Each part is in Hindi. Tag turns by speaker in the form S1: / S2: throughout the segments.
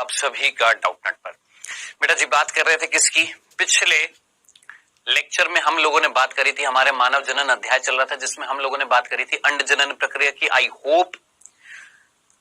S1: आप सभी का डाउटनेट पर। बेटा जी बात कर रहे थे किसकी? पिछले लेक्चर में हम लोगों ने बात करी थी, हमारे मानव जनन अध्याय चल रहा था जिसमें हम लोगों ने बात करी थी अंड जनन प्रक्रिया की। आई होप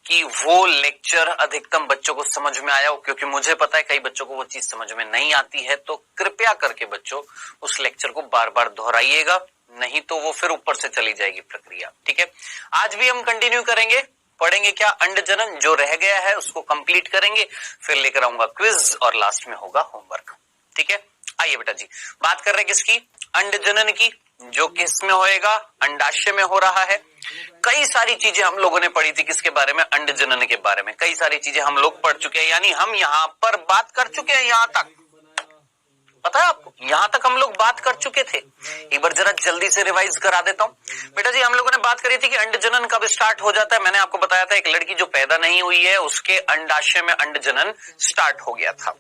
S1: कि वो लेक्चर अधिकतम बच्चों को समझ में आया हो, क्योंकि मुझे पता है कई बच्चों को वो चीज समझ में नहीं आती है। तो कृपया करके बच्चों उस लेक्चर को बार बार दोहराइएगा, नहीं तो वो फिर ऊपर से चली जाएगी प्रक्रिया। ठीक है, आज भी हम कंटिन्यू करेंगे, पढ़ेंगे क्या? अंड जनन। जो रह गया है उसको कंप्लीट करेंगे, फिर लेकर आऊंगा क्विज और लास्ट में होगा होमवर्क। ठीक है, आइए बेटा जी बात कर रहे हैं किसकी? अंड जनन की, जो किस में होएगा? अंडाशय में हो रहा है। कई सारी चीजें हम लोगों ने पढ़ी थी किसके बारे में? अंड जनन के बारे में। कई सारी चीजें हम लोग पढ़ चुके हैं, यानी हम यहां पर बात कर चुके हैं। यहां तक पता है आपको, यहां तक हम लोग बात कर चुके थे। एक बार जरा जल्दी से रिवाइज करा देता हूं बेटा जी। हम लोगों ने बात करी थी कि अंड जनन कब स्टार्ट हो जाता है। मैंने आपको बताया था एक लड़की जो पैदा नहीं हुई है उसके अंडाशय में अंड जनन स्टार्ट हो गया था।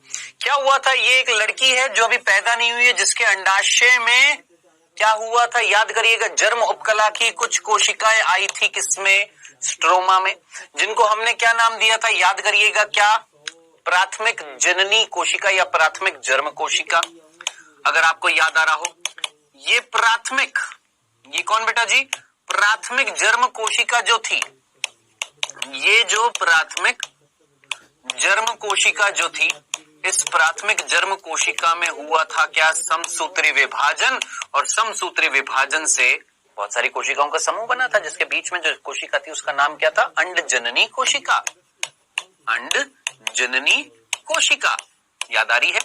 S1: क्या हुआ था? ये एक लड़की है जो अभी पैदा नहीं हुई है, जिसके अंडाशय में क्या हुआ था? याद करिएगा, जर्म उपकला की कुछ कोशिकाएं आई थी किसमें? स्ट्रोमा में, जिनको हमने क्या नाम दिया था? याद करिएगा, क्या? प्राथमिक जननी कोशिका या प्राथमिक जर्म कोशिका, अगर आपको याद आ रहा हो। ये प्राथमिक, ये कौन बेटा जी? प्राथमिक जर्म कोशिका जो थी, ये जो प्राथमिक जर्म कोशिका जो थी, इस प्राथमिक जर्म कोशिका में हुआ था क्या? समसूत्री विभाजन। और समसूत्री विभाजन से बहुत सारी कोशिकाओं का समूह बना था, जिसके बीच में जो कोशिका थी उसका नाम क्या था? अंड जननी कोशिका। अंड जननी कोशिका, याद आ रही है?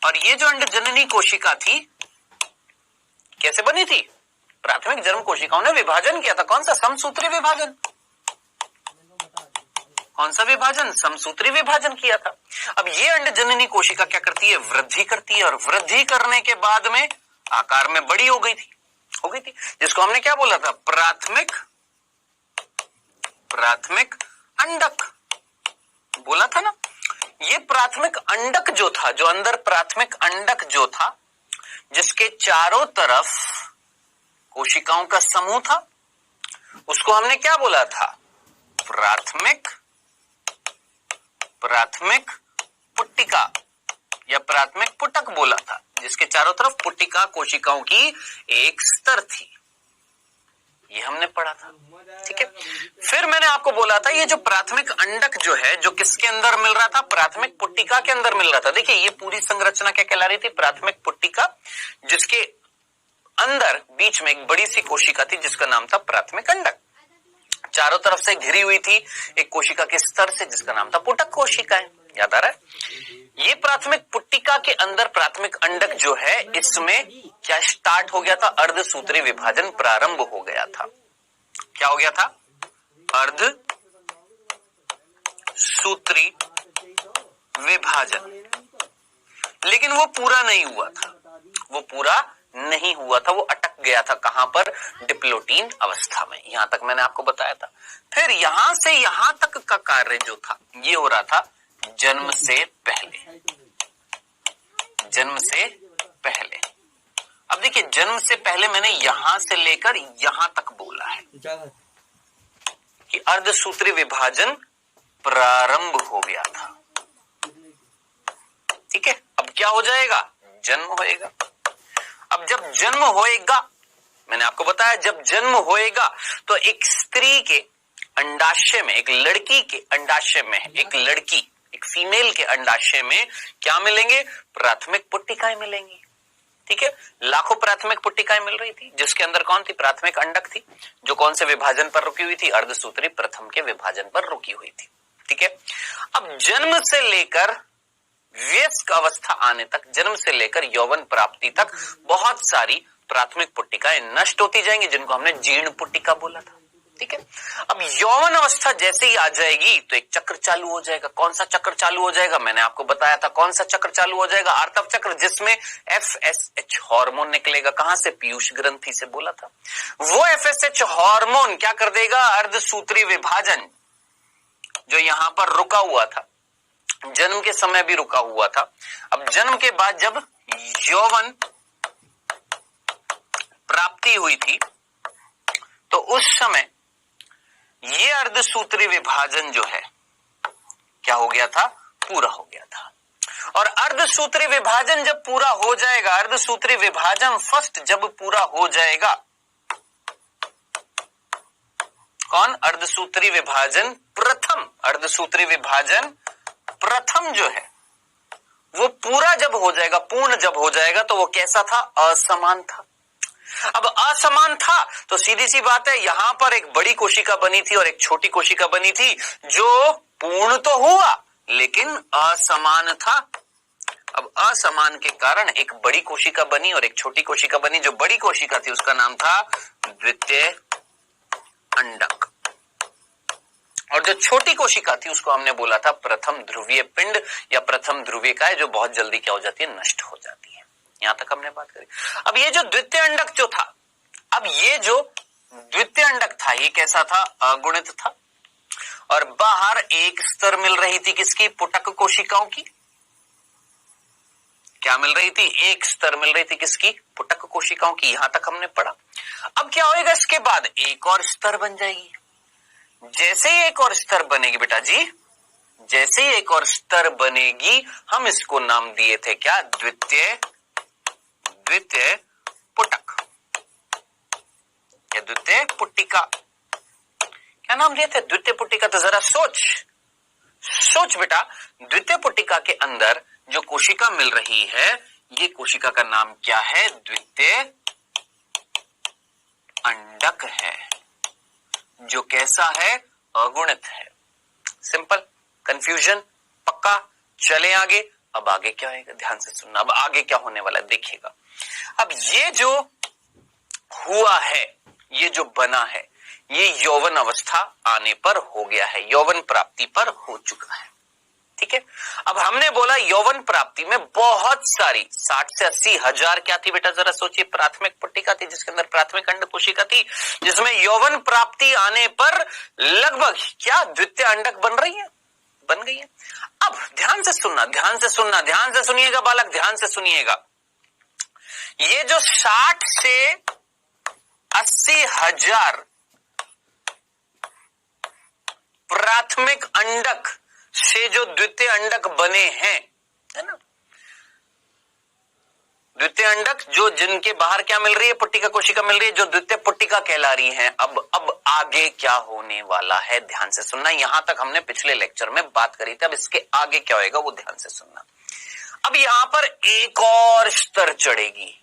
S1: और ये जो अंड जननी कोशिका थी कैसे बनी थी? प्राथमिक जर्म कोशिकाओं ने विभाजन किया था। कौन सा? समसूत्री विभाजन। कौन सा विभाजन? समसूत्री विभाजन किया था। अब ये अंड जननी कोशिका क्या करती है? वृद्धि करती है, और वृद्धि करने के बाद में आकार में बड़ी हो गई थी, जिसको हमने क्या बोला था? प्राथमिक अंडक बोला था ना। ये प्राथमिक अंडक जो था, जो अंदर प्राथमिक अंडक जो था, जिसके चारों तरफ कोशिकाओं का समूह था, उसको हमने क्या बोला था? प्राथमिक पुट्टिका या प्राथमिक पुटक बोला था, जिसके चारों तरफ पुट्टिका कोशिकाओं की एक स्तर थी। ये हमने पढ़ा था। ठीक है, फिर मैंने आपको बोला था ये जो प्राथमिक अंडक जो है, जो किसके अंदर मिल रहा था? प्राथमिक पुट्टिका के अंदर मिल रहा था। देखिए ये पूरी संरचना क्या कहला रही थी? प्राथमिक पुट्टिका, जिसके अंदर बीच में एक बड़ी सी कोशिका थी जिसका नाम था प्राथमिक अंडक। चारों तरफ से घिरी हुई थी एक कोशिका के स्तर से जिसका नाम था पुटक कोशिकाएं। याद आ रहा है? ये प्राथमिक पुट्टिका के अंदर प्राथमिक अंडक जो है, इसमें क्या स्टार्ट हो गया था? अर्धसूत्री विभाजन प्रारंभ हो गया था। क्या हो गया था? अर्धसूत्री विभाजन। लेकिन वो पूरा नहीं हुआ था, वो अटक गया था। कहां पर? डिप्लोटीन अवस्था में। यहां तक मैंने आपको बताया था। फिर यहां से यहां तक का कार्य जो था, ये हो रहा था जन्म से पहले। अब देखिए, जन्म से पहले मैंने यहां से लेकर यहां तक बोला है कि अर्धसूत्री विभाजन प्रारंभ हो गया था। ठीक है, अब क्या हो जाएगा? जन्म होएगा। अब जब जन्म होएगा, मैंने आपको बताया जब जन्म होएगा तो एक स्त्री के अंडाशय में, एक लड़की के अंडाशय में, एक फीमेल के अंडाशय में क्या मिलेंगे? प्राथमिक पुट्टिकाएं मिलेंगी। ठीक है, लाखों प्राथमिक पुट्टिकाएं मिल रही थी, जिसके अंदर कौन थी? प्राथमिक अंडक थी, जो कौन से विभाजन पर रुकी हुई थी? अर्धसूत्री प्रथम के विभाजन पर रुकी हुई थी। ठीक है, अब जन्म से लेकर वयस्क अवस्था आने तक, जन्म से लेकर यौवन प्राप्ति तक बहुत सारी प्राथमिक पुट्टिकाएं नष्ट होती जाएंगी, जिनको हमने जीर्ण पुट्टिका बोला था। ठीक है, अब यौवन अवस्था जैसे ही आ जाएगी तो एक चक्र चालू हो जाएगा। कौन सा चक्र चालू हो जाएगा? मैंने आपको बताया था कौन सा चक्र चालू हो जाएगा? आर्तव चक्र, जिसमें FSH हार्मोन निकलेगा। कहां से? पीयूष ग्रंथि से बोला था। वो FSH हार्मोन क्या कर देगा? अर्धसूत्री विभाजन जो यहां पर रुका हुआ था, जन्म के समय भी रुका हुआ था, अब जन्म के बाद जब यौवन प्राप्ति हुई थी तो उस समय ये अर्धसूत्री विभाजन जो है क्या हो गया था? पूरा हो गया था। और अर्धसूत्री विभाजन जब पूरा हो जाएगा, अर्धसूत्री विभाजन फर्स्ट जब पूरा हो जाएगा, कौन? अर्धसूत्री विभाजन प्रथम, अर्धसूत्री विभाजन प्रथम जो है वो पूरा जब हो जाएगा, पूर्ण जब हो जाएगा, तो वो कैसा था? असमान था। अब असमान था तो सीधी सी बात है, यहां पर एक बड़ी कोशिका बनी थी और एक छोटी कोशिका बनी थी, जो पूर्ण तो हुआ लेकिन असमान था। अब असमान के कारण एक बड़ी कोशिका बनी और एक छोटी कोशिका बनी। जो बड़ी कोशिका थी उसका नाम था द्वितीय अंडक, और जो छोटी कोशिका थी उसको हमने बोला था प्रथम ध्रुवीय पिंड या प्रथम ध्रुवीय काय, जो बहुत जल्दी क्या हो जाती है? नष्ट हो जाती है। यहां तक हमने बात करी। अब ये जो द्वितीय अंडक जो था, अब ये जो द्वितीय अंडक था ये कैसा था? अगुणित था, और बाहर एक स्तर मिल रही थी किसकी? पुटक कोशिकाओं की। क्या मिल रही थी? एक स्तर मिल रही थी किसकी? पुटक कोशिकाओं की। यहां तक हमने पढ़ा। अब क्या होएगा? इसके बाद एक और स्तर बन जाएगी। जैसे ही एक और स्तर बनेगी बेटा जी, जैसे ही एक और स्तर बनेगी, हम इसको नाम दिए थे क्या? द्वितीय पुटक या द्वितीय पुट्टिका। क्या नाम दिए थे? द्वितीय पुट्टिका। तो जरा सोच बेटा, द्वितीय पुट्टिका के अंदर जो कोशिका मिल रही है, ये कोशिका का नाम क्या है? द्वितीय अंडक है, जो कैसा है? अगुणित है। सिंपल। कंफ्यूजन? पक्का? चले आगे। अब आगे क्या होगा? ध्यान से सुनना। अब आगे क्या होने वाला है देखिएगा। अब ये जो हुआ है, ये जो बना है, ये यौवन अवस्था आने पर हो गया है, यौवन प्राप्ति पर हो चुका है। ठीक है। अब हमने बोला यौवन प्राप्ति में बहुत सारी 60 से 80 हजार क्या थी बेटा? जरा सोचिए। प्राथमिक पुट्टिका थी जिसके अंदर प्राथमिक अंड कोशिका थी, जिसमें यौवन प्राप्ति आने पर लगभग क्या द्वितीय अंडक बन रही है? बन गई है। अब ध्यान से सुनना, ध्यान से सुनना, ध्यान से सुनिएगा बालक, ध्यान से सुनिएगा। ये जो 60 से 80 हजार प्राथमिक अंडक से जो द्वितीय अंडक बने हैं, है ना? द्वितीय अंडक जो जिनके बाहर क्या मिल रही है? पुट्टिका कोशिका मिल रही है, जो द्वितीय पुट्टिका कहला रही है। अब आगे क्या होने वाला है? ध्यान से सुनना। यहां तक हमने पिछले लेक्चर में बात करी थी। अब इसके आगे क्या होएगा वो ध्यान से सुनना। अब यहां पर एक और स्तर चढ़ेगी।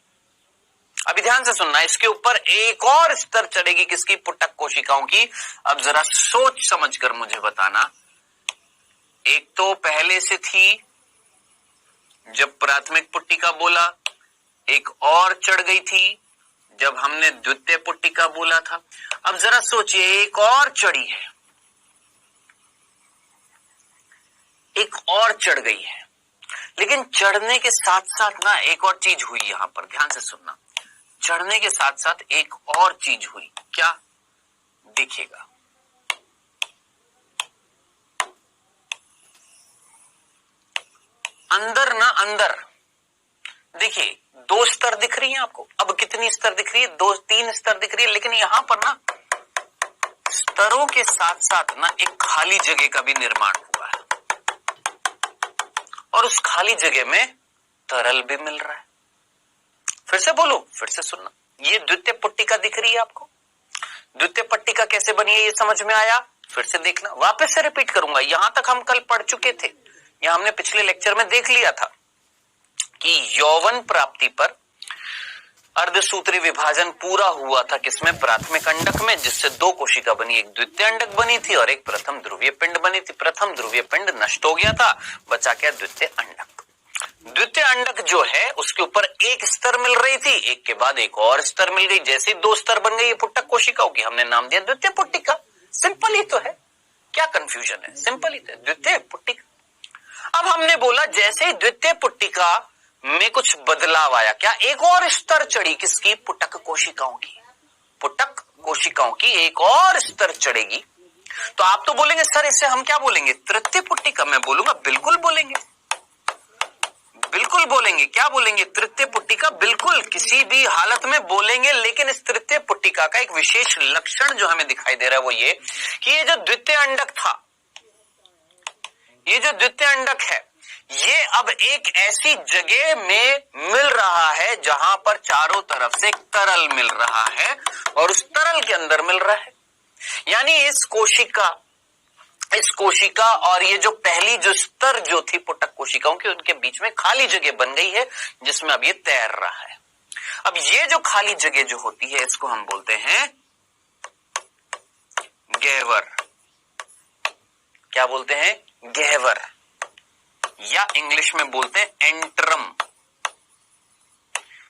S1: अभी ध्यान से सुनना, इसके ऊपर एक और स्तर चढ़ेगी किसकी? पुटक कोशिकाओं की। अब जरा सोच समझ कर मुझे बताना। एक तो पहले से थी जब प्राथमिक पुट्टिका बोला, एक और चढ़ गई थी जब हमने द्वितीय पुट्टिका बोला था। अब जरा सोचिए, एक और चढ़ी है, एक और चढ़ गई है, लेकिन चढ़ने के साथ साथ ना एक और चीज हुई। यहां पर ध्यान से सुनना, चढ़ने के साथ साथ एक और चीज हुई। क्या? देखिएगा। अंदर ना, अंदर देखिए 2 स्तर दिख रही हैं आपको। अब कितनी स्तर दिख रही है? 2-3 स्तर दिख रही है, लेकिन यहां पर ना स्तरों के साथ साथ ना एक खाली जगह का भी निर्माण हुआ है, और उस खाली जगह में तरल भी मिल रहा है। फिर से बोलो, फिर से सुनना। ये द्वितीय पुट्टिका दिख रही है आपको। द्वितीय पुट्टिका कैसे बनी है ये समझ में आया? फिर से देखना, वापस से रिपीट करूंगा। यहां तक हम कल पढ़ चुके थे, यहां हमने पिछले लेक्चर में देख लिया था कि यौवन प्राप्ति पर अर्धसूत्री विभाजन पूरा हुआ था किसमें? प्राथमिक अंडक में, जिससे 2 कोशिका बनी, एक द्वितीय अंडक बनी थी और एक प्रथम ध्रुवीय पिंड बनी थी। प्रथम ध्रुवीय पिंड नष्ट हो गया था, बचा क्या? द्वितीय अंडक। द्वितीय अंडक जो है उसके ऊपर एक स्तर मिल रही थी, एक के बाद एक और स्तर मिल गई। जैसे 2 स्तर बन गई पुट्टक कोशिकाओं की, हमने नाम दिया द्वितीय पुट्टिका। सिंपल ही तो है, क्या कंफ्यूजन है? सिंपल ही तो है, द्वितीय पुट्टिका। अब हमने बोला जैसे ही द्वितीय पुट्टिका में कुछ बदलाव आया, क्या? एक और स्तर चढ़ी किसकी? पुटक कोशिकाओं की। पुटक कोशिकाओं की एक और स्तर चढ़ेगी। तो आप तो बोलेंगे सर इससे हम क्या बोलेंगे? तृतीय पुट्टिका। मैं बोलूंगा बिल्कुल बोलेंगे, बिल्कुल बोलेंगे। क्या बोलेंगे? तृतीय पुट्टिका। बिल्कुल, किसी भी हालत में बोलेंगे। लेकिन इस तृतीय पुट्टिका का एक विशेष लक्षण जो हमें दिखाई दे रहा है वो ये कि ये जो द्वितीय अंडक था, ये जो द्वितीय अंडक है ये अब एक ऐसी जगह में मिल रहा है जहां पर चारों तरफ से तरल मिल रहा है और उस तरल के अंदर मिल रहा है। यानी इस कोशिका और ये जो पहली जो स्तर जो थी पुटक कोशिकाओं की, उनके बीच में खाली जगह बन गई है जिसमें अब ये तैर रहा है। अब ये जो खाली जगह जो होती है इसको हम बोलते हैं गह्वर। क्या बोलते हैं? गह्वर, या इंग्लिश में बोलते हैं एंट्रम।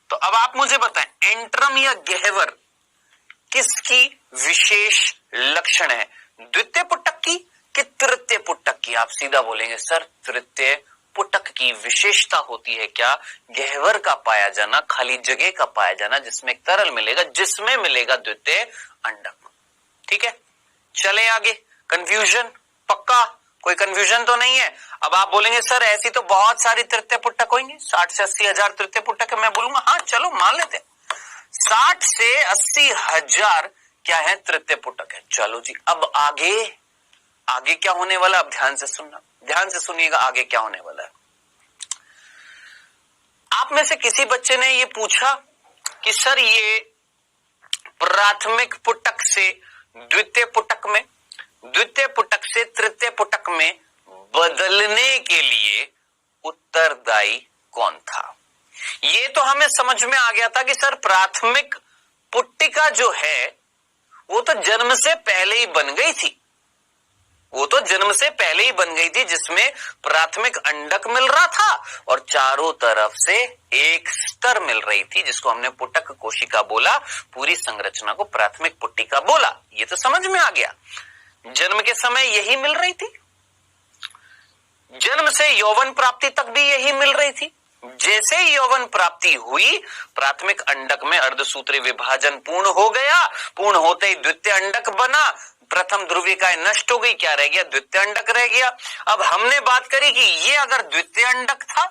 S1: तो अब आप मुझे बताएं एंट्रम या गह्वर किसकी विशेष लक्षण है, द्वितीय पुटक की कि तृतीय पुटक की? आप सीधा बोलेंगे सर तृतीय पुटक की विशेषता होती है क्या? गह्वर का पाया जाना, खाली जगह का पाया जाना जिसमें एक तरल मिलेगा, जिसमें मिलेगा द्वितीय अंडक। ठीक है, चले आगे। कंफ्यूजन पक्का? कोई कंफ्यूजन तो नहीं है? अब आप बोलेंगे सर ऐसी तो बहुत सारी तृतीय पुटक होंगी, 60 से 80 हजार तृतीय पुटक है। मैं बोलूंगा हाँ चलो मान लेते हैं 60 से 80 हजार क्या है? तृतीय पुटक है। चलो जी, अब आगे क्या होने वाला? अब ध्यान से सुनना, ध्यान से सुनिएगा आगे क्या होने वाला है। आप में से किसी बच्चे ने ये पूछा कि सर ये प्राथमिक पुटक से द्वितीय पुटक में, द्वितीय पुटक से तृतीय पुटक में बदलने के लिए उत्तरदायी कौन था? ये तो हमें समझ में आ गया था कि सर प्राथमिक पुट्टिका जो है वो तो जन्म से पहले ही बन गई थी, वो तो जन्म से पहले ही बन गई थी जिसमें प्राथमिक अंडक मिल रहा था और चारों तरफ से एक स्तर मिल रही थी जिसको हमने पुटक कोशिका बोला, पूरी संरचना को प्राथमिक पुट्टिका बोला। ये तो समझ में आ गया। जन्म के समय यही मिल रही थी, जन्म से यौवन प्राप्ति तक भी यही मिल रही थी। जैसे यौवन प्राप्ति हुई प्राथमिक अंडक में अर्धसूत्री विभाजन पूर्ण हो गया, पूर्ण होते ही द्वितीय अंडक बना, प्रथम ध्रुविकाएं नष्ट हो गई, क्या रह गया? द्वितीय अंडक रह गया। अब हमने बात करी कि ये अगर द्वितीय अंडक था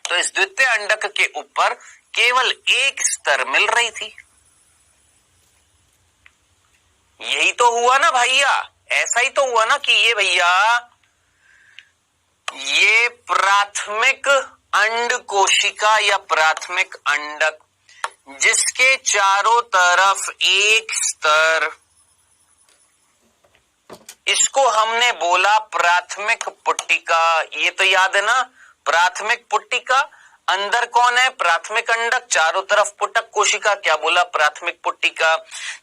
S1: तो इस द्वितीय अंडक के ऊपर केवल एक स्तर मिल रही थी। यही तो हुआ ना भैया, ऐसा ही तो हुआ ना कि ये भैया ये प्राथमिक अंड कोशिका या प्राथमिक अंडक जिसके चारों तरफ एक स्तर, इसको हमने बोला प्राथमिक पुट्टिका। ये तो याद है ना, प्राथमिक पुट्टिका। अंदर कौन है? प्राथमिक अंडक, चारों तरफ पुटक कोशिका, क्या बोला? प्राथमिक पुट्टिका।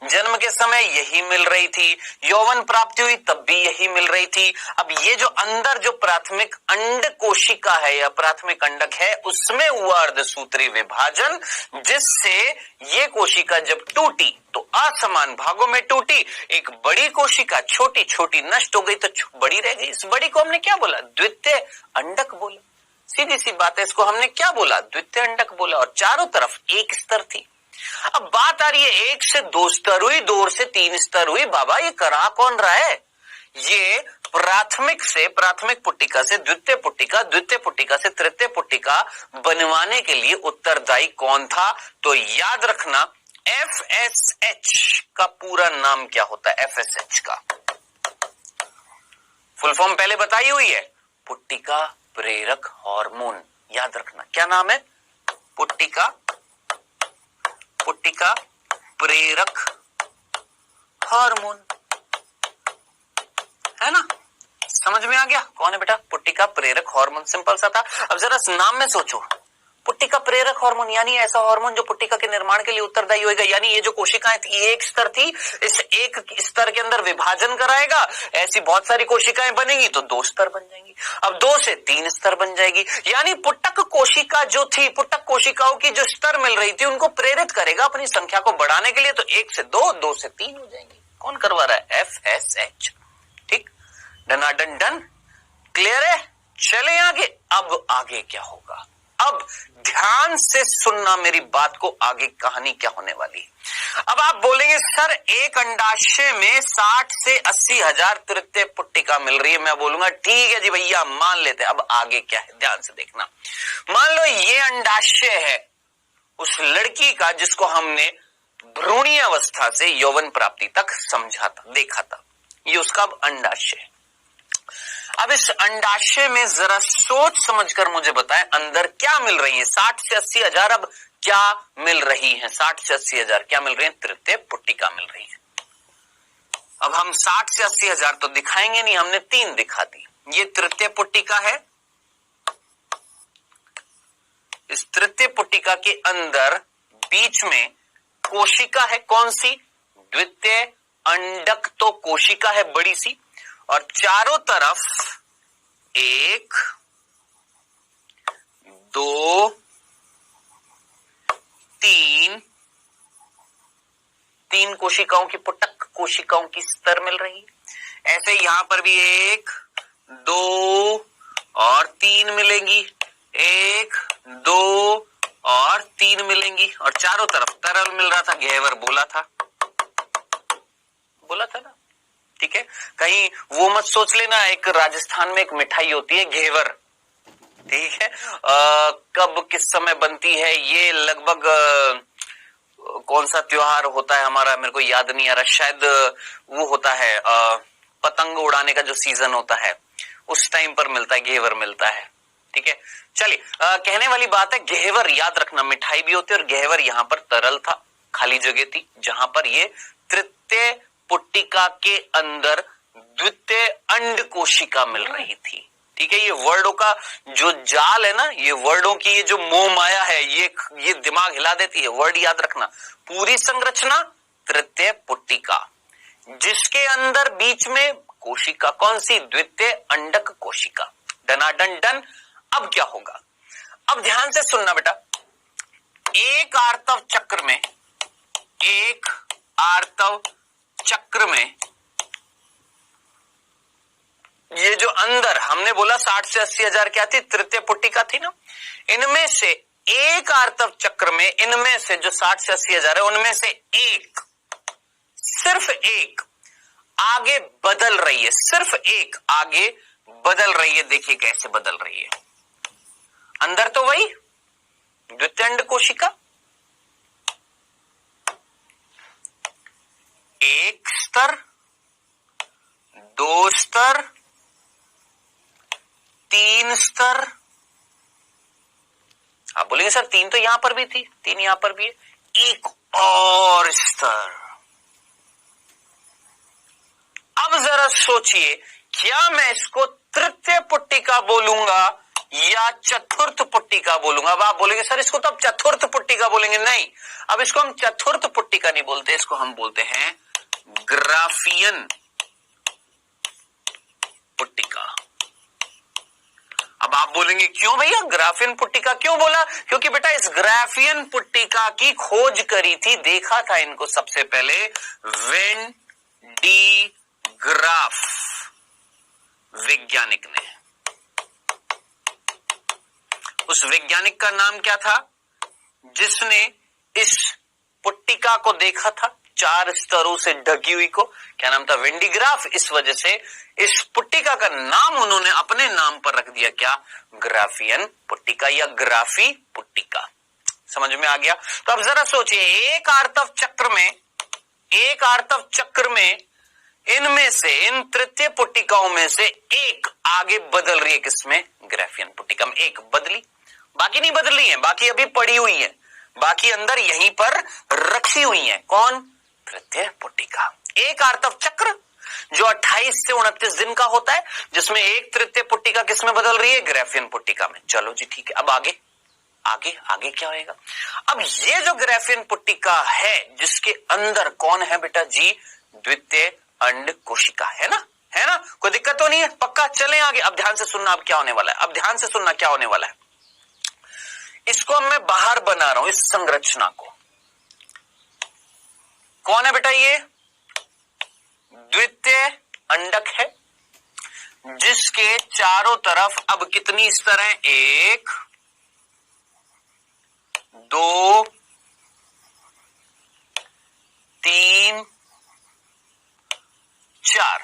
S1: जन्म के समय यही मिल रही थी, यौवन प्राप्ति हुई तब भी यही मिल रही थी। अब ये जो अंदर जो प्राथमिक अंड कोशिका है या प्राथमिक अंडक है उसमें हुआ अर्धसूत्री विभाजन, जिससे ये कोशिका जब टूटी तो असमान भागों में टूटी। एक बड़ी कोशिका छोटी छोटी नष्ट हो गई तो बड़ी रह गई। इस बड़ी को हमने क्या बोला? द्वितीय अंडक बोला। सीधी सी बात है, इसको हमने क्या बोला? द्वितीय अंडक बोला। और चारों तरफ एक स्तर थी। अब बात आ रही है 1 से 2 स्तर हुई, 2 से 3 स्तर हुई। बाबा ये करा कौन रहा है? ये प्राथमिक से, प्राथमिक पुट्टिका से द्वितीय पुट्टिका, द्वितीय पुट्टिका से तृतीय पुट्टिका बनवाने के लिए उत्तरदायी कौन था? तो याद रखना FSH का पूरा नाम क्या होता है? FSH का फुल फॉर्म पहले बताई हुई है, पुट्टिका प्रेरक हार्मोन। याद रखना क्या नाम है? पुट्टिका प्रेरक हार्मोन, है ना? समझ में आ गया कौन है बेटा? पुट्टिका प्रेरक हार्मोन। सिंपल सा था। अब जरा इस नाम में सोचो, पुट्टिका प्रेरक हार्मोन यानी ऐसा हार्मोन जो पुट्टिका के निर्माण के लिए उत्तरदायी होगा। यानी ये जो कोशिकाएं थी एक स्तर थी, इस एक स्तर के अंदर विभाजन कराएगा, ऐसी बहुत सारी कोशिकाएं बनेगी तो 2 स्तर बन जाएंगी। अब 2 से 3 स्तर बन जाएगी। यानी पुटक कोशिका जो थी, पुटक कोशिकाओं की जो स्तर मिल रही थी उनको प्रेरित करेगा अपनी संख्या को बढ़ाने के लिए, तो 1 से 2, 2 से 3 हो जाएंगी। कौन करवा रहा है? FSH। ठीक, डनाडन डन, क्लियर है? चले आगे। अब आगे क्या होगा? अब ध्यान से सुनना मेरी बात को, आगे कहानी क्या होने वाली है। अब आप बोलेंगे सर एक अंडाशय में 60 से 80 हजार तृतीय पुट्टिका मिल रही है। मैं बोलूंगा ठीक है जी भैया मान लेते हैं। अब आगे क्या है ध्यान से देखना। मान लो ये अंडाशय है उस लड़की का जिसको हमने भ्रूणीय अवस्था से यौवन प्राप्ति तक समझा था, देखा था। ये उसका अंडाशय है। अब इस अंडाशय में जरा सोच समझकर मुझे बताएं अंदर क्या मिल रही है। 60 से 80 हजार अब क्या मिल रही है? 60 से 80 हजार क्या मिल रही है? तृतीय पुट्टिका मिल रही है। अब हम 60 से 80 हजार तो दिखाएंगे नहीं, हमने 3 दिखा दी। ये तृतीय पुट्टिका है। इस तृतीय पुट्टिका के अंदर बीच में कोशिका है। कौन सी? द्वितीय अंडक तो कोशिका है बड़ी सी, और चारों तरफ 1 2 3 कोशिकाओं की पुटक कोशिकाओं की स्तर मिल रही है। ऐसे यहां पर भी 1 2 और 3 मिलेंगी, 1 2 और 3 मिलेंगी, और चारों तरफ तरल मिल रहा था। घेवर बोला था ना, ठीक है। कहीं वो मत सोच लेना, एक राजस्थान में एक मिठाई होती है घेवर, ठीक है। कब किस समय बनती है ये, लगभग कौन सा त्योहार होता है हमारा, मेरे को याद नहीं आ रहा, शायद वो होता है पतंग उड़ाने का जो सीजन होता है उस टाइम पर मिलता है, घेवर मिलता है, ठीक है। चलिए, कहने वाली बात है घेवर याद रखना, मिठाई भी होती है, और घेवर यहां पर तरल था, खाली जगह थी जहां पर ये तृतीय पुट्टिका के अंदर द्वितीय अंड कोशिका मिल रही थी, ठीक है। ये वर्डों का जो जाल है ना, ये वर्डों की ये जो मोह माया है, ये दिमाग हिला देती है। वर्ड याद रखना, पूरी संरचना तृतीय पुट्टिका, जिसके अंदर बीच में कोशिका, कौन सी? द्वितीय अंडक कोशिका। डनाडन डन। अब क्या होगा? अब ध्यान से सुनना बेटा, एक आर्तव चक्र में ये जो अंदर हमने बोला 60 से 80 हजार क्या थी? तृतीय पुट्टिका थी ना। इनमें से एक आर्तव चक्र में, इनमें से जो 60 से 80 हजार है, उनमें से एक, सिर्फ एक आगे बदल रही है, सिर्फ एक आगे बदल रही है। देखिए कैसे बदल रही है। अंदर तो वही द्वितीय अंड कोशिका, एक स्तर, 2 स्तर, 3 स्तर। आप बोलेंगे सर 3 तो यहां पर भी थी, 3 यहां पर भी है, एक और स्तर। अब जरा सोचिए, क्या मैं इसको तृतीय पुट्टिका बोलूंगा या चतुर्थ पुट्टिका बोलूंगा? अब आप बोलेंगे सर इसको तो अब चतुर्थ पुट्टिका बोलेंगे। नहीं, अब इसको हम चतुर्थ पुट्टिका नहीं बोलते, इसको हम बोलते हैं ग्राफियन पुट्टिका। अब आप बोलेंगे क्यों भैया ग्राफियन पुट्टिका क्यों बोला? क्योंकि बेटा इस ग्राफियन पुट्टिका की खोज करी थी, देखा था इनको सबसे पहले वेन डी ग्राफ वैज्ञानिक ने। उस वैज्ञानिक का नाम क्या था जिसने इस पुट्टिका को देखा था, 4 स्तरों से ढकी हुई को? क्या नाम था? When D graph. इस वजह से इस पुट्टिका का नाम उन्होंने अपने नाम पर रख दिया, क्या? ग्राफियन पुट्टिका या ग्राफी पुट्टिका। समझ में आ गया? तो अब जरा सोचिए, एक आर्तव चक्र में इनमें से, इन तृतीय पुट्टिकाओं में से एक आगे बदल रही है, किसमें? ग्राफियन पुट्टिका में। एक बदली, बाकी नहीं बदल रही है, बाकी अभी पड़ी हुई है, बाकी अंदर यहीं पर रखी हुई है। कौन? तृतीय पुट्टिका। एक आर्तव चक्र जो 28 से 29 दिन का होता है, जिसमें एक तृतीय पुट्टिका किसमें बदल रही है? ग्राफियन पुट्टिका में। चलो जी ठीक है, अब आगे आगे क्या होगा? अब ये जो ग्राफियन पुट्टिका है, जिसके अंदर कौन है बेटा जी? द्वितीय अंड कोशिका है ना, है ना? कोई दिक्कत तो नहीं है? पक्का? चलें आगे। अब ध्यान से सुनना, अब क्या होने वाला है, अब ध्यान से सुनना क्या होने वाला है। इसको मैं बाहर बना रहा हूं, इस संरचना को। कौन है बेटा? ये द्वितीय अंडक है, जिसके चारों तरफ अब कितनी स्तर है? 1 2 3 4।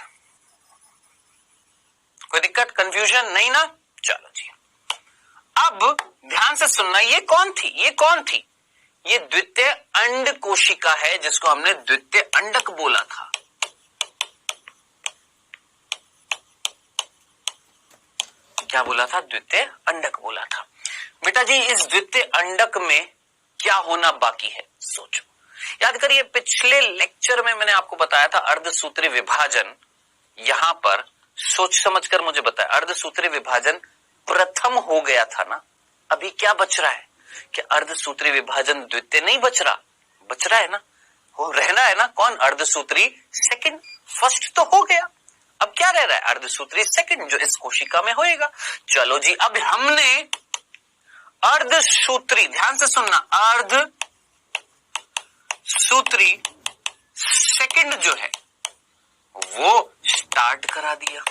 S1: कोई दिक्कत, कंफ्यूजन नहीं ना? चलो जी, अब ध्यान से सुनना, ये कौन थी? ये द्वितीय अंड कोशिका है, जिसको हमने द्वितीय अंडक बोला था। क्या बोला था? द्वितीय अंडक बोला था। बेटा जी इस द्वितीय अंडक में क्या होना बाकी है? सोचो, याद करिए पिछले लेक्चर में मैंने आपको बताया था अर्धसूत्री विभाजन, यहां पर सोच समझकर मुझे बताया अर्धसूत्री विभाजन प्रथम हो गया था ना, अभी क्या बच रहा है? कि अर्धसूत्री विभाजन द्वितीय नहीं बच रहा है ना, हो रहना है ना कौन? अर्धसूत्री सेकंड। फर्स्ट तो हो गया, अब क्या रह रहा है? अर्धसूत्री सेकंड जो इस कोशिका में होएगा। चलो जी, अब हमने अर्धसूत्री, ध्यान से सुनना, अर्धसूत्री सेकंड जो है वो स्टार्ट करा दिया,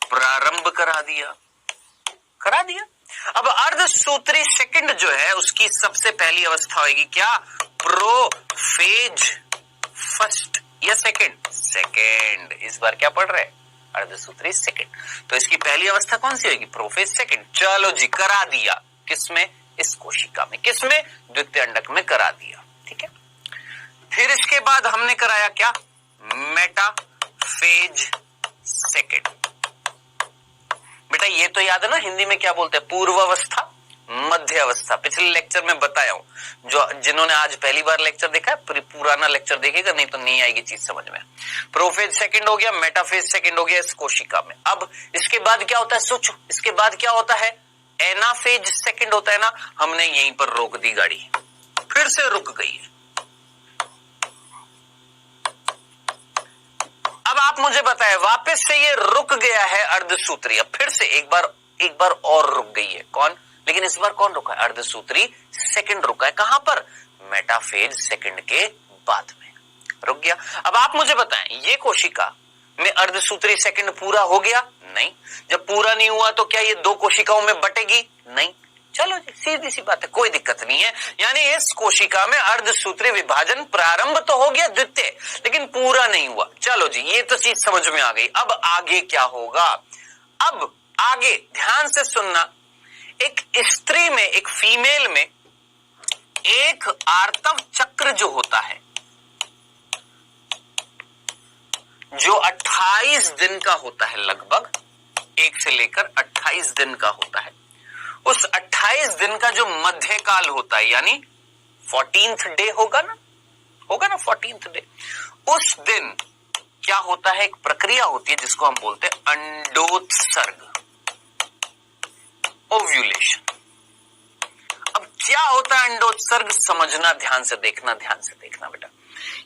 S1: प्रारंभ करा दिया। अब अर्धसूत्री सेकंड जो है उसकी सबसे पहली अवस्था होगी क्या? प्रोफेज फर्स्ट या सेकंड। इस बार क्या पढ़ रहे हैं? अर्धसूत्री सेकंड। तो इसकी पहली अवस्था कौन सी होगी? Prophase second. चलो जी, करा दिया। किसमें? इस कोशिका में। किसमें? द्वितीय अंडक में करा दिया। ठीक है, फिर इसके बाद हमने कराया क्या? Metaphase second. बेटा ये तो याद है ना, हिंदी में क्या बोलते हैं? पूर्वावस्था, मध्य अवस्था। पिछले लेक्चर में बताया हूं, जो जिन्होंने आज पहली बार लेक्चर देखा है पुराना लेक्चर देखेगा, नहीं तो नहीं आएगी चीज समझ में। प्रोफेज सेकंड हो गया, मेटाफेज सेकंड हो गया इस कोशिका में। अब इसके बाद क्या होता है? सोचो, इसके बाद क्या होता है? एनाफेज सेकंड होता है ना। हमने यहीं पर रोक दी गाड़ी, फिर से रुक गई है। अब आप मुझे बताएं, वापस से ये रुक गया है अर्धसूत्री, अब फिर से एक बार और रुक गई है। कौन? लेकिन इस बार कौन रुका है? अर्धसूत्री सेकंड रुका है। कहां पर? मेटाफेज सेकंड के बाद में रुक गया। अब आप मुझे बताएं, ये कोशिका में अर्धसूत्री सेकंड पूरा हो गया? नहीं। जब पूरा नहीं हुआ तो क्या ये दो कोशिकाओं में बटेगी? नहीं। चलो जी, सीधी सी बात है, कोई दिक्कत नहीं है। यानी इस कोशिका में अर्धसूत्री विभाजन प्रारंभ तो हो गया द्वितीय, लेकिन पूरा नहीं हुआ। चलो जी, ये तो चीज समझ में आ गई। अब आगे क्या होगा? अब आगे ध्यान से सुनना, एक स्त्री में, एक फीमेल में एक आर्तव चक्र जो होता है, जो 28 दिन का होता है, लगभग 1 से लेकर 28 दिन का होता है। उस 28 दिन का जो मध्यकाल होता है, यानी 14th डे होगा ना 14th डे, उस दिन क्या होता है? एक प्रक्रिया होती है जिसको हम बोलते हैं अंडोत्सर्ग, ओव्यूलेशन। अब क्या होता है अंडोत्सर्ग? समझना, ध्यान से देखना बेटा।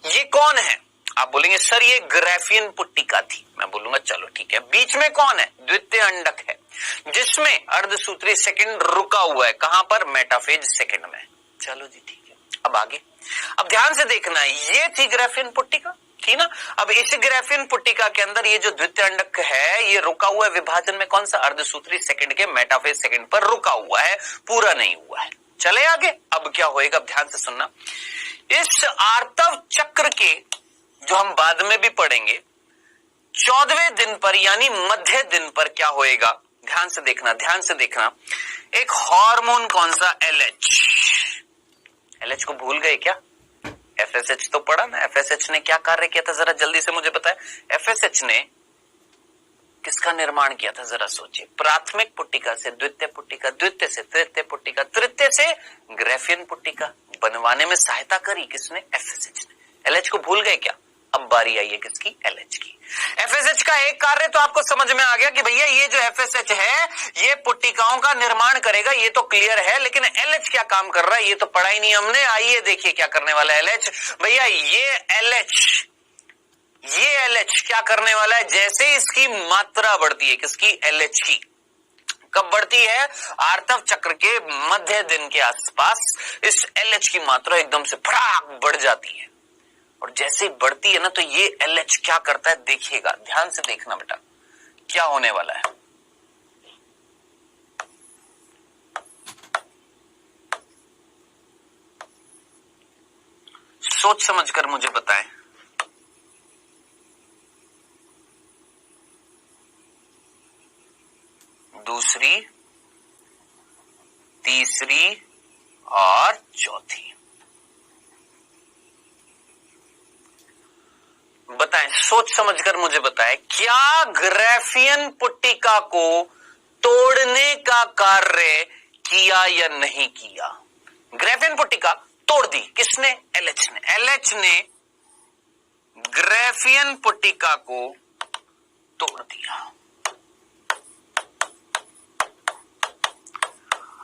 S1: ये कौन है? आप बोलेंगे सर ये ग्राफियन पुट्टिका थी। मैं बोलूंगा चलो ठीक है। बीच में कौन है? द्वितीय अंडक है, जिसमें अर्धसूत्री सेकंड रुका हुआ है। कहां पर? मेटाफेज सेकंड में। चलो जी ठीक है, अब आगे। अब ध्यान से देखना, ये थी ग्राफियन पुट्टिका, थी ना। अब इस ग्राफियन पुट्टिका के अंदर ये जो द्वितीय अंडक है, ये रुका हुआ है विभाजन में। कौन सा? अर्धसूत्री सेकंड के मेटाफेज सेकंड पर रुका हुआ है, पूरा नहीं हुआ है। चले आगे। अब क्या होएगा? ध्यान से सुनना, इस आर्तव चक्र के, जो हम बाद में भी पढ़ेंगे, 14वें दिन पर यानी मध्य दिन पर क्या होएगा? ध्यान से देखना, एक हार्मोन, कौन सा? एलएच को भूल गए क्या? एफएसएच तो पढ़ा ना। एफएसएच ने क्या कार्य किया था, जरा जल्दी से मुझे बताएं। एफएसएच ने किसका निर्माण किया था? जरा सोचिए। प्राथमिक पुट्टिका से द्वितीय पुट्टिका, द्वितीय से तृतीय पुट्टिका, तृतीय से ग्राफियन पुट्टिका बनवाने में सहायता करी किसने? एफएसएच ने। एलएच को भूल गए क्या? अब बारी आई है किसकी? एलएच की। एफएसएच का एक कार्य तो आपको समझ में आ गया कि भैया ये जो एफएसएच है ये पुट्टिकाओं का निर्माण करेगा, ये तो क्लियर है। लेकिन एलएच क्या काम कर रहा है ये तो पढ़ा ही नहीं हमने। आइए देखिए क्या करने वाला है एलएच। भैया ये एलएच क्या करने वाला है? जैसे इसकी मात्रा बढ़ती है, किसकी? एलएच की। कब बढ़ती है? आर्तव चक्र के मध्य दिन के आसपास इस एलएच की मात्रा एकदम से फटाक बढ़ जाती है। और जैसे ही बढ़ती है ना, तो ये एलएच क्या करता है? देखिएगा, ध्यान से देखना बेटा, क्या होने वाला है। सोच समझकर मुझे बताएं। दूसरी, तीसरी और चौथी, बताएं, सोच समझकर मुझे बताएं, क्या ग्राफियन पुट्टिका को तोड़ने का कार्य किया या नहीं किया? ग्राफियन पुट्टिका तोड़ दी किसने? एलएच ने। एलएच ने ग्राफियन पुट्टिका को तोड़ दिया।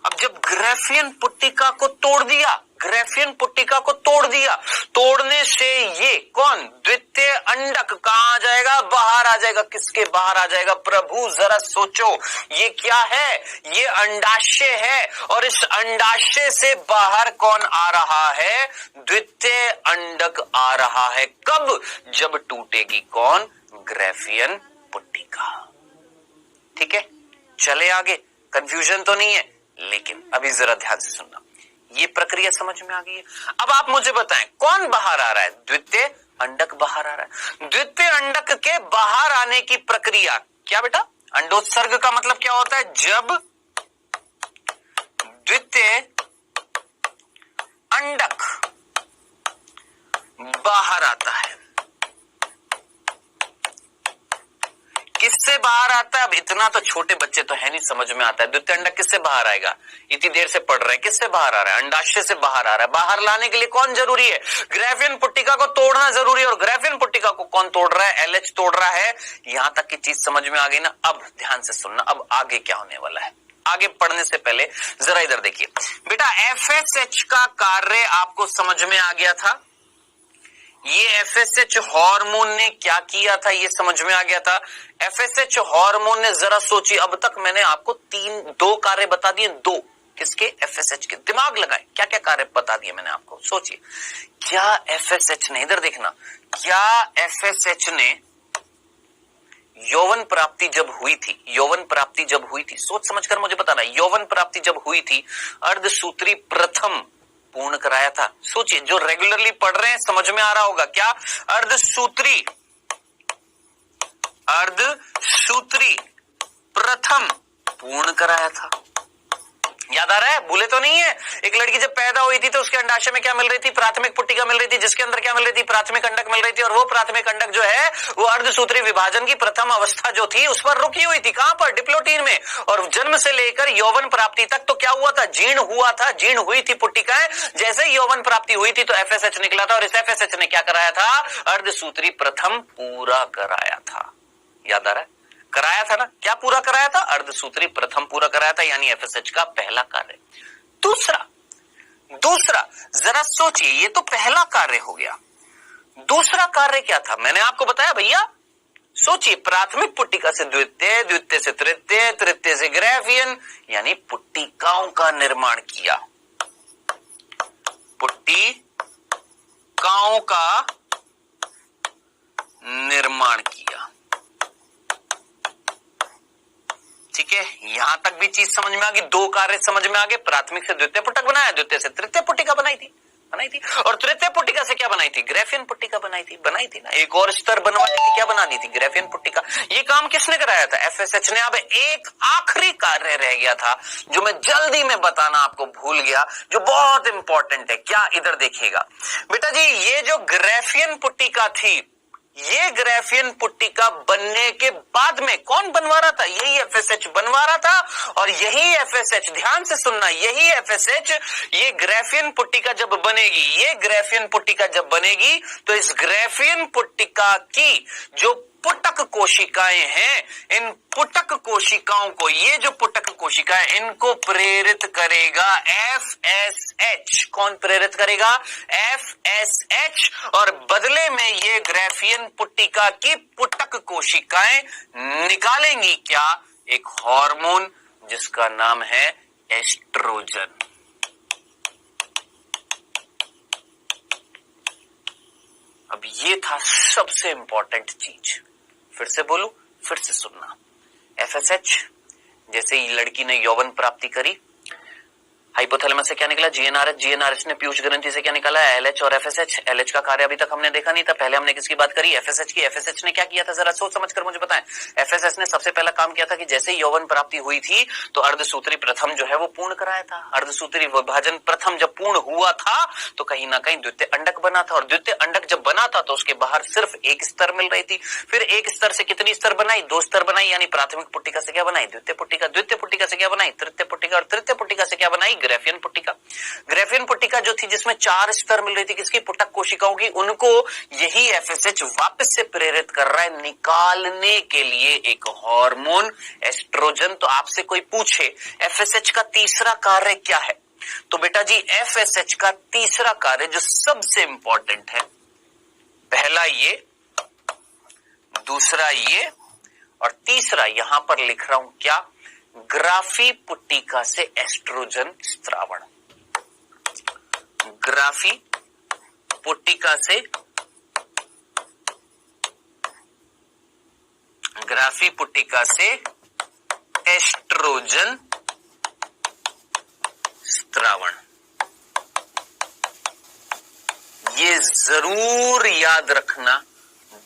S1: अब जब ग्राफियन पुट्टिका को तोड़ दिया, ग्राफियन पुट्टिका को तोड़ दिया, तोड़ने से ये कौन? द्वितीय अंडक कहां आ जाएगा? बाहर आ जाएगा। किसके बाहर आ जाएगा प्रभु? जरा सोचो, ये क्या है? ये अंडाशय है, और इस अंडाशय से बाहर कौन आ रहा है? द्वितीय अंडक आ रहा है। कब? जब टूटेगी कौन? ग्राफियन पुट्टिका। ठीक है, चले आगे। कंफ्यूजन तो नहीं है, लेकिन अभी जरा ध्यान से सुनना, ये प्रक्रिया समझ में आ गई है। अब आप मुझे बताएं, कौन बाहर आ रहा है? द्वितीय अंडक बाहर आ रहा है। द्वितीय अंडक के बाहर आने की प्रक्रिया क्या बेटा? अंडोत्सर्ग का मतलब क्या होता है? जब द्वितीय अंडक बाहर आता है। किससे बाहर आता है? अब इतना तो छोटे बच्चे तो है नहीं, समझ में आता है। द्वितीय अंडक किससे बाहर आएगा? इतनी देर से पढ़ रहे हैं, किससे बाहर आ रहा है? अंडाशय से बाहर आ रहा है। बाहर लाने के लिए कौन जरूरी है? ग्राफियन पुट्टिका को तोड़ना जरूरी है। और ग्राफियन पुट्टिका को कौन तोड़ रहा है? एलएच तोड़ रहा है। यहां तक की चीज समझ में आ गई ना? अब ध्यान से सुनना, अब आगे क्या होने वाला है। आगे पढ़ने से पहले जरा इधर देखिए बेटा, एफएसएच का कार्य आपको समझ में आ गया था। ये एफएसएच हार्मोन ने क्या किया था ये समझ में आ गया था। एफएसएच हार्मोन ने, जरा सोचिए, अब तक मैंने आपको दो कार्य बता दिए। दो किसके? एफएसएच के। दिमाग लगाए, क्या क्या कार्य बता दिए मैंने आपको। सोचिए, क्या एफएसएच ने, इधर देखना, क्या एफएसएच ने यौवन प्राप्ति जब हुई थी, यौवन प्राप्ति जब हुई थी, सोच समझकर मुझे बताना, यौवन प्राप्ति जब हुई थी, अर्धसूत्री प्रथम पूर्ण कराया था? सोचिए, जो रेगुलरली पढ़ रहे हैं समझ में आ रहा होगा। क्या? अर्धसूत्री प्रथम पूर्ण कराया था। याद आ रहा है? भूले तो नहीं है? एक लड़की जब पैदा हुई थी तो उसके अंडाशय में क्या मिल रही थी? प्राथमिक पुट्टिका मिल रही थी, जिसके अंदर क्या मिल रही थी? प्राथमिक अंडक मिल रही थी। और वो प्राथमिक अंडक जो है वो अर्धसूत्री विभाजन की प्रथम अवस्था जो थी उस पर रुकी हुई थी। कहां पर? डिप्लोटीन में। और जन्म से लेकर यौवन प्राप्ति तक तो क्या हुआ था? जीर्ण हुआ था, जीर्ण हुई थी पुट्टिकाएं। जैसे ही यौवन प्राप्ति हुई थी तो एफएसएच निकला था, और इस एफएसएच ने क्या कराया था? अर्धसूत्री प्रथम पूरा कराया था। याद आ रहा है? कराया था ना? क्या पूरा कराया था? अर्धसूत्री प्रथम पूरा कराया था, यानी एफएसएच का पहला कार्य। दूसरा जरा सोचिए, ये तो पहला कार्य हो गया। दूसरा कार्य क्या था? मैंने आपको बताया भैया, सोचिए, प्राथमिक पुट्टिका से द्वितीय, द्वितीय से तृतीय, तृतीय से ग्राफियन, यानी पुट्टिकाओं का निर्माण किया। पुट्टिकाओं का निर्माण किया। ठीक है, यहां तक भी चीज समझ में आ गई। दो कार्य समझ में आ गए। प्राथमिक से द्वितीय पुटक बनाया, द्वितीय से तृतीय पुट्टिका बनाई थी, और तृतीय पुट्टिका से क्या बनाई थी? ग्राफियन पुट्टिका बनाई थी ना। एक और स्तर बनवा दी थी, क्या बना दी थी? ग्राफियन पुट्टिका। ये काम किसने कराया था? एफएसएच ने। अब एक आखिरी कार्य रह गया था जो मैं जल्दी में बताना आपको भूल गया, जो बहुत इंपॉर्टेंट है। क्या? इधर देखिएगा बेटा जी, ये जो ग्राफियन पुट्टिका थी, ये ग्राफियन पुट्टिका बनने के बाद में कौन बनवा रहा था? यही एफएसएच बनवा रहा था। और यही एफएसएच, ध्यान से सुनना, यही एफएसएच, ये ग्राफियन पुट्टिका जब बनेगी, ये ग्राफियन पुट्टिका जब बनेगी तो इस ग्राफियन पुट्टिका की जो पुटक कोशिकाएं हैं, इन पुटक कोशिकाओं को, ये जो पुटक कोशिकाएं, इनको प्रेरित करेगा एफएसएच। कौन प्रेरित करेगा? एफएसएच। और बदले में ये ग्राफियन पुट्टिका की पुटक कोशिकाएं निकालेंगी क्या? एक हार्मोन जिसका नाम है एस्ट्रोजन। अब ये था सबसे इंपॉर्टेंट चीज। फिर से बोलूं, फिर से सुनना। एफएसएच, जैसे ही लड़की ने यौवन प्राप्ति करी, हाइपोथैलेमस से क्या निकला? जीएनआरएच। जीएनआरएच ने पीयूष ग्रंथि से क्या निकाला? एलएच और एफएसएच। एलएच का कार्य अभी तक हमने देखा नहीं था, पहले हमने किसकी बात करी? एफएसएच की। एफएसएच ने क्या किया था, जरा सोच समझ कर मुझे बताएं। एफएसएच ने सबसे पहला काम किया था कि जैसे ही यौवन प्राप्ति हुई थी तो अर्धसूत्री प्रथम जो है वो पूर्ण कराया था। अर्धसूत्री विभाजन प्रथम जब पूर्ण हुआ था तो कहीं ना कहीं द्वितीय अंडक बना था, और द्वितीय अंडक जब बना था तो उसके बाहर सिर्फ एक स्तर मिल रही थी। फिर एक स्तर से कितनी स्तर बनाई? 2 स्तर बनाई, यानी प्राथमिक पुट्टिका से क्या बनाई? द्वितीय पुट्टिका। द्वितीय पुट्टिका से क्या बनाई? तृतीय पुट्टिका। और तृतीय पुट्टिका से क्या बनाई? ग्राफियन पुट्टिका। ग्राफियन पुट्टिका जो थी जिसमें 4 स्तर मिल रही थी किसकी? पुटक कोशिकाओं की। उनको यही एफएसएच वापस से प्रेरित कर रहा है निकालने के लिए एक हार्मोन एस्ट्रोजन। तो आपसे कोई पूछे एफएसएच का तीसरा कार्य क्या है, तो बेटा जी एफएसएच का तीसरा कार्य जो सबसे इंपॉर्टेंट है, पहला ये, दूसरा ये, और तीसरा यहां पर लिख रहा हूं क्या? ग्राफी पुट्टिका से एस्ट्रोजन स्त्रावण। ग्राफी पुट्टिका से एस्ट्रोजन स्त्रावण। ये जरूर याद रखना,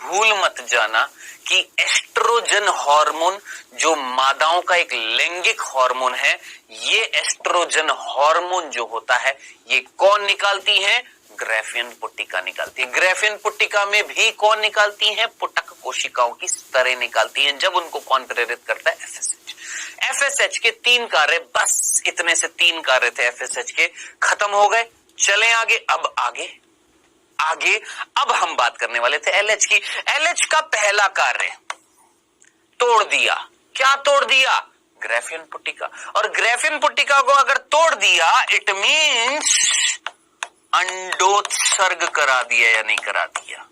S1: भूल मत जाना कि एस्ट्रोजन हार्मोन जो मादाओं का एक लैंगिक हार्मोन है, ये एस्ट्रोजन हार्मोन जो होता है ये कौन निकालती है? ग्राफियन पुट्टिका निकालती है। ग्राफियन पुट्टिका में भी कौन निकालती है? पुटक कोशिकाओं की स्तरें निकालती हैं। जब उनको कौन प्रेरित करता है? एफएसएच। एफएसएच के 3 कार्य, बस इतने से 3 कार्य थे एफएसएच के, खत्म हो गए। चलें आगे। अब आगे अब हम बात करने वाले थे एलएच की। एलएच का पहला कार्य तोड़ दिया। क्या तोड़ दिया? ग्राफियन पुट्टिका। और ग्राफियन पुट्टिका को अगर तोड़ दिया इट मींस अंडोत्सर्ग करा दिया या नहीं करा दिया?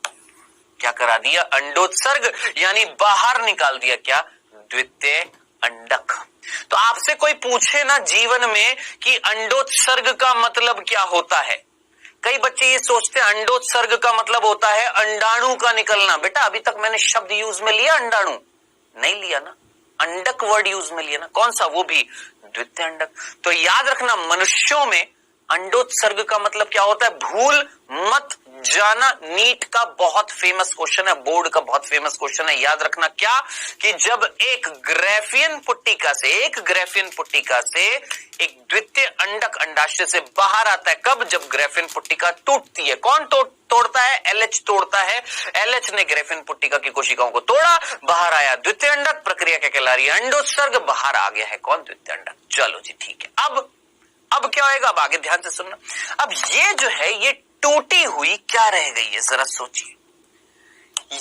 S1: क्या करा दिया? अंडोत्सर्ग, यानी बाहर निकाल दिया क्या? द्वितीय अंडक। तो आपसे कोई पूछे ना जीवन में कि अंडोत्सर्ग का मतलब क्या होता है, कई बच्चे ये सोचते हैं अंडोत्सर्ग का मतलब होता है अंडाणु का निकलना। बेटा अभी तक मैंने शब्द यूज में लिया अंडाणु? नहीं लिया ना। अंडक वर्ड यूज में लिया ना। कौन सा? वो भी द्वितीय अंडक। तो याद रखना मनुष्यों में अंडोत्सर्ग का मतलब क्या होता है, भूल मत जाना। नीट का बहुत फेमस क्वेश्चन है, बोर्ड का बहुत फेमस क्वेश्चन है। याद रखना क्या कि जब एक ग्राफियन पुट्टिका से एक द्वितीय अंडक अंडाशय से बाहर आता है, कब? जब ग्राफियन पुट्टिका टूटती है। कौन तोड़ता है? एलएच तोड़ता है। एलएच ने ग्राफियन पुट्टिका की कोशिकाओं को तोड़ा, बाहर आया द्वितीय अंडक। प्रक्रिया क्या कहला रही है? अंडोत्सर्ग। बाहर आ गया है कौन? द्वितीय अंडक। चलो जी ठीक है। अब क्या होएगा? अब आगे ध्यान से सुनना। अब ये जो है ये टूटी हुई क्या रह गई है, जरा सोचिए।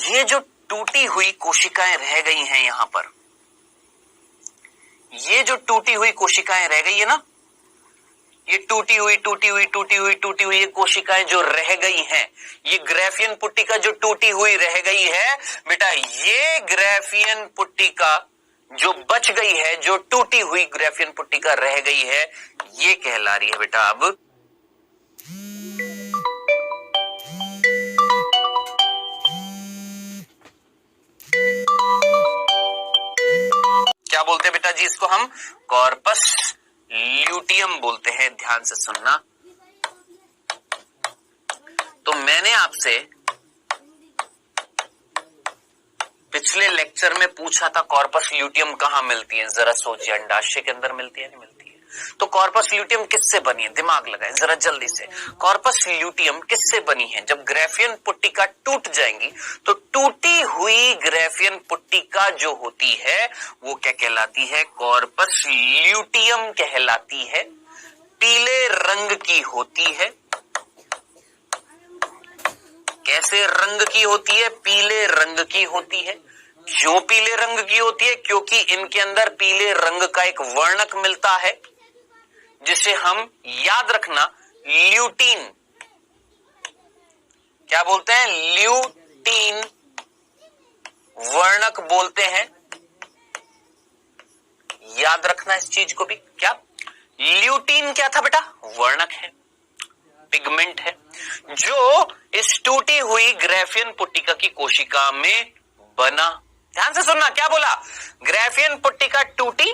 S1: ये जो टूटी हुई कोशिकाएं रह गई हैं यहां पर, ये जो टूटी हुई कोशिकाएं रह गई है ना, ये टूटी हुई ये कोशिकाएं जो रह गई हैं, ये ग्राफियन पुट्टिका जो टूटी हुई रह गई है बेटा, ये ग्राफियन पुट्टिका जो बच गई है, जो टूटी हुई ग्राफियन पुट्टिका रह गई है, ये कहला रही है बेटा अब क्या बोलते हैं बेटा जी? इसको हम कॉर्पस ल्यूटियम बोलते हैं। ध्यान से सुनना। तो मैंने आपसे पिछले लेक्चर में पूछा था कॉर्पस ल्यूटियम कहां मिलती है, जरा सोचिए। अंडाशय के अंदर मिलती है, नहीं मिलती है? तो कॉर्पस ल्यूटियम किससे बनी है? दिमाग लगाएं जरा जल्दी से। कॉर्पस ल्यूटियम किससे बनी है? जब ग्राफियन पुट्टिका टूट जाएंगी तो टूटी हुई ग्राफियन पुट्टिका जो होती है वो क्या कहलाती है? कॉर्पस ल्यूटियम कहलाती है। पीले रंग की होती है। कैसे रंग की होती है? पीले रंग की होती है। क्यों पीले रंग की होती है? क्योंकि इनके अंदर पीले रंग का एक वर्णक मिलता है जिसे हम, याद रखना, ल्यूटीन क्या बोलते हैं? ल्यूटीन वर्णक बोलते हैं। याद रखना इस चीज को भी। क्या ल्यूटीन क्या था बेटा? वर्णक है, पिगमेंट है, जो इस टूटी हुई ग्राफियन पुट्टिका की कोशिका में बना। ध्यान से सुनना, क्या बोला, ग्राफियन पुट्टिका टूटी,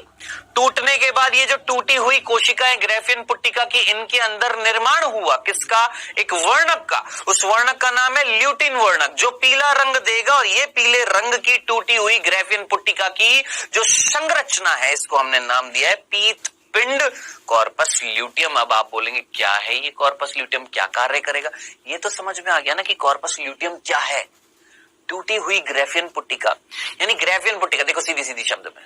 S1: टूटने के बाद ये जो टूटी हुई कोशिकाएं ग्राफियन पुट्टिका की, इनके अंदर निर्माण हुआ किसका, एक वर्णक का। उस वर्णक का नाम है ल्यूटिन वर्णक, जो पीला रंग देगा। और ये पीले रंग की टूटी हुई ग्राफियन पुट्टिका की जो संरचना है, इसको हमने नाम दिया है पीत पिंड, कॉर्पस ल्यूटियम। अब आप बोलेंगे क्या है ये कॉर्पस ल्यूटियम, क्या कार्य करेगा? ये तो समझ में आ गया ना कि कॉर्पस ल्यूटियम क्या है, टूटी हुई ग्राफियन पुट्टिका। यानी ग्राफियन पुट्टिका देखो सीधी सीधी शब्द में,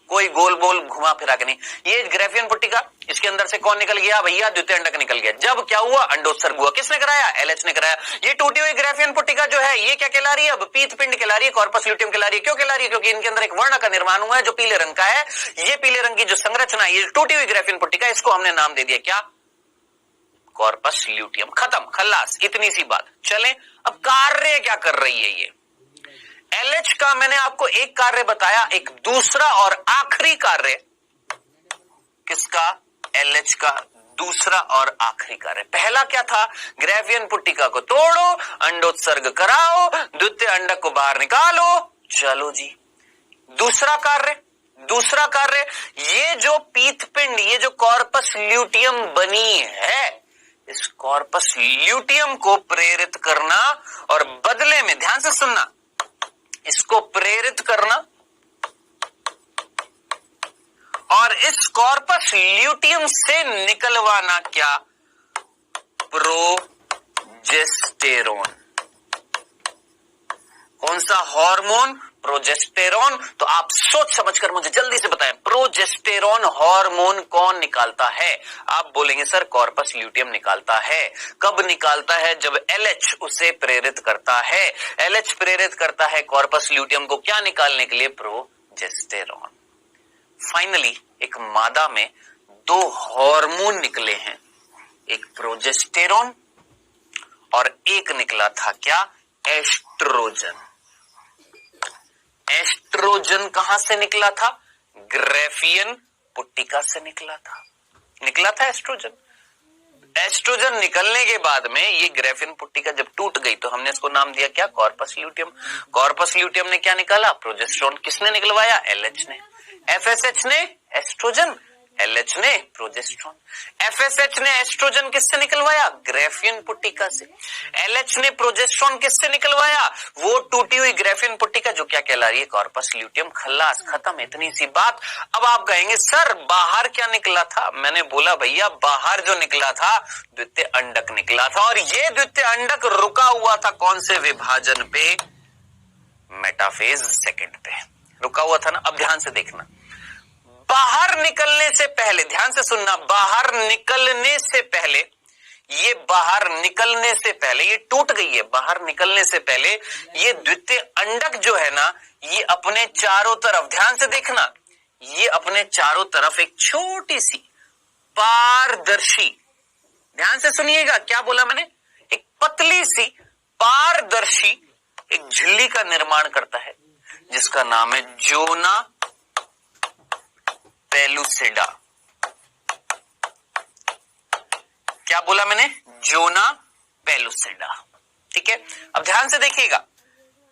S1: कोई गोल बोल घुमा फिरा के नहीं, ये ग्राफियन पुट्टिका, इसके अंदर से कौन निकल गया भैया, द्वितीय अंडक निकल गया। जब क्या हुआ, अंडोत्सर्ग हुआ, किसने कराया, एलएच ने कराया। ये टूटी हुई ग्राफियन पुट्टिका जो है ये क्या कहला रही है, अब पीत पिंड कहला रही है, कॉर्पस ल्यूटियम कहला रही है। क्यों कहला रही है, क्योंकि इनके अंदर एक वर्ण का निर्माण हुआ है जो पीले रंग का है। ये पीले रंग की जो संरचना है, ये टूटी हुई ग्राफियन पुट्टिका, इसको हमने नाम दे दिया क्या, कॉर्पस ल्यूटियम। खत्म, खल्लास, इतनी सी बात। चलें अब कार्य क्या कर रही है ये एलएच का, मैंने आपको एक कार्य बताया, एक दूसरा और आखिरी कार्य किसका, एलएच का दूसरा और आखिरी कार्य। पहला क्या था, ग्राफियन पुट्टिका को तोड़ो, अंडोत्सर्ग कराओ, द्वितीय अंडक को बाहर निकालो, चलो जी। दूसरा कार्य ये जो पीतपिंड, ये जो कॉर्पस ल्यूटियम बनी है, इस कॉर्पस ल्यूटियम को प्रेरित करना और बदले में, ध्यान से सुनना, इसको प्रेरित करना और इस कॉर्पस ल्यूटियम से निकलवाना क्या, प्रोजेस्टेरोन। कौन सा हार्मोन, प्रोजेस्टेरोन। तो आप सोच समझकर मुझे जल्दी से बताएं, प्रोजेस्टेरोन हार्मोन कौन निकालता है? आप बोलेंगे सर कॉर्पस ल्यूटियम निकालता है। कब निकालता है, जब एलएच उसे प्रेरित करता है। एलएच प्रेरित करता है कॉर्पस ल्यूटियम को क्या निकालने के लिए, प्रोजेस्टेरोन। फाइनली एक मादा में दो हार्मोन निकले हैं, एक प्रोजेस्टेरोन और एक निकला था क्या, एस्ट्रोजन। एस्ट्रोजन कहां से निकला था, ग्राफियन पुट्टिका से निकला था एस्ट्रोजन। एस्ट्रोजन निकलने के बाद में ये ग्राफियन पुट्टिका जब टूट गई तो हमने इसको नाम दिया क्या, कॉर्पस ल्यूटियम। कॉर्पस ल्यूटियम ने क्या निकाला, प्रोजेस्टेरोन। किसने निकलवाया, एलएच ने। एफएसएच ने एस्ट्रोजन, एलएच ने प्रोजेस्टेरोन। एफएसएच ने एस्ट्रोजन किससे निकलवाया, ग्राफियन पुट्टिका से। एलएच ने प्रोजेस्टेरोन किससे निकलवाया, वो टूटी हुई ग्राफियन पुट्टिका जो क्या कहला रही है, कॉर्पस ल्यूटियम। खल्लास, खत्म, इतनी सी बात। अब आप कहेंगे सर बाहर क्या निकला था? मैंने बोला भैया बाहर जो निकला था द्वितीय अंडक निकला था, और ये द्वितीय अंडक रुका हुआ था कौन से विभाजन पे, मेटाफेज सेकंड पे रुका हुआ था ना। अब ध्यान से देखना, बाहर निकलने से पहले, ध्यान से सुनना, बाहर निकलने से पहले, ये बाहर निकलने से पहले, ये टूट गई है, बाहर निकलने से पहले ये द्वितीय अंडक जो है ना, ये अपने चारों तरफ, ध्यान से देखना, ये अपने चारों तरफ एक छोटी सी पारदर्शी, ध्यान से सुनिएगा क्या बोला मैंने, एक पतली सी पारदर्शी एक झिल्ली का निर्माण करता है जिसका नाम है जोना पेलुसिडा। क्या बोला मैंने, जोना पेलुसिडा। ठीक है, अब ध्यान से देखिएगा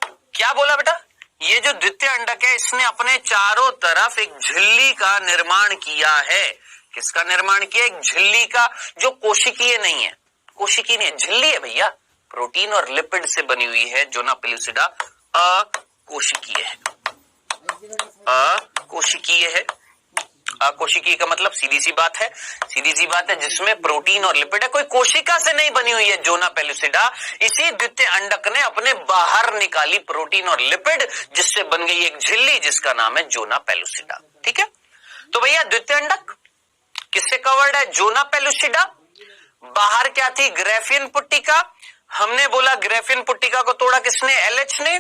S1: क्या बोला बेटा, ये जो द्वितीय अंडक है इसने अपने चारों तरफ एक झिल्ली का निर्माण किया है। किसका निर्माण किया, एक झिल्ली का, जो कोशिकीय नहीं है, कोशिकीय नहीं है, झिल्ली है भैया, प्रोटीन और लिपिड से बनी हुई है। जोना पेलुसिडा अकोशिकीय है, अकोशिकीय है। अकोशिकीय का मतलब सीधी सी बात है, सीधी सी बात है, जिसमें प्रोटीन और लिपिड है, कोई कोशिका से नहीं बनी हुई है जोना पेलुसिडा। इसी द्वितीय अंडक ने अपने बाहर निकाली प्रोटीन और लिपिड, जिससे बन गई एक झिल्ली जिसका नाम है जोना पेलुसिडा। ठीक है, तो भैया द्वितीय अंडक किससे कवर्ड है, जोना पेलुसिडा। बाहर क्या थी, ग्राफियन पुट्टिका। हमने बोला ग्राफियन पुट्टिका को तोड़ा किसने, एलएच ने।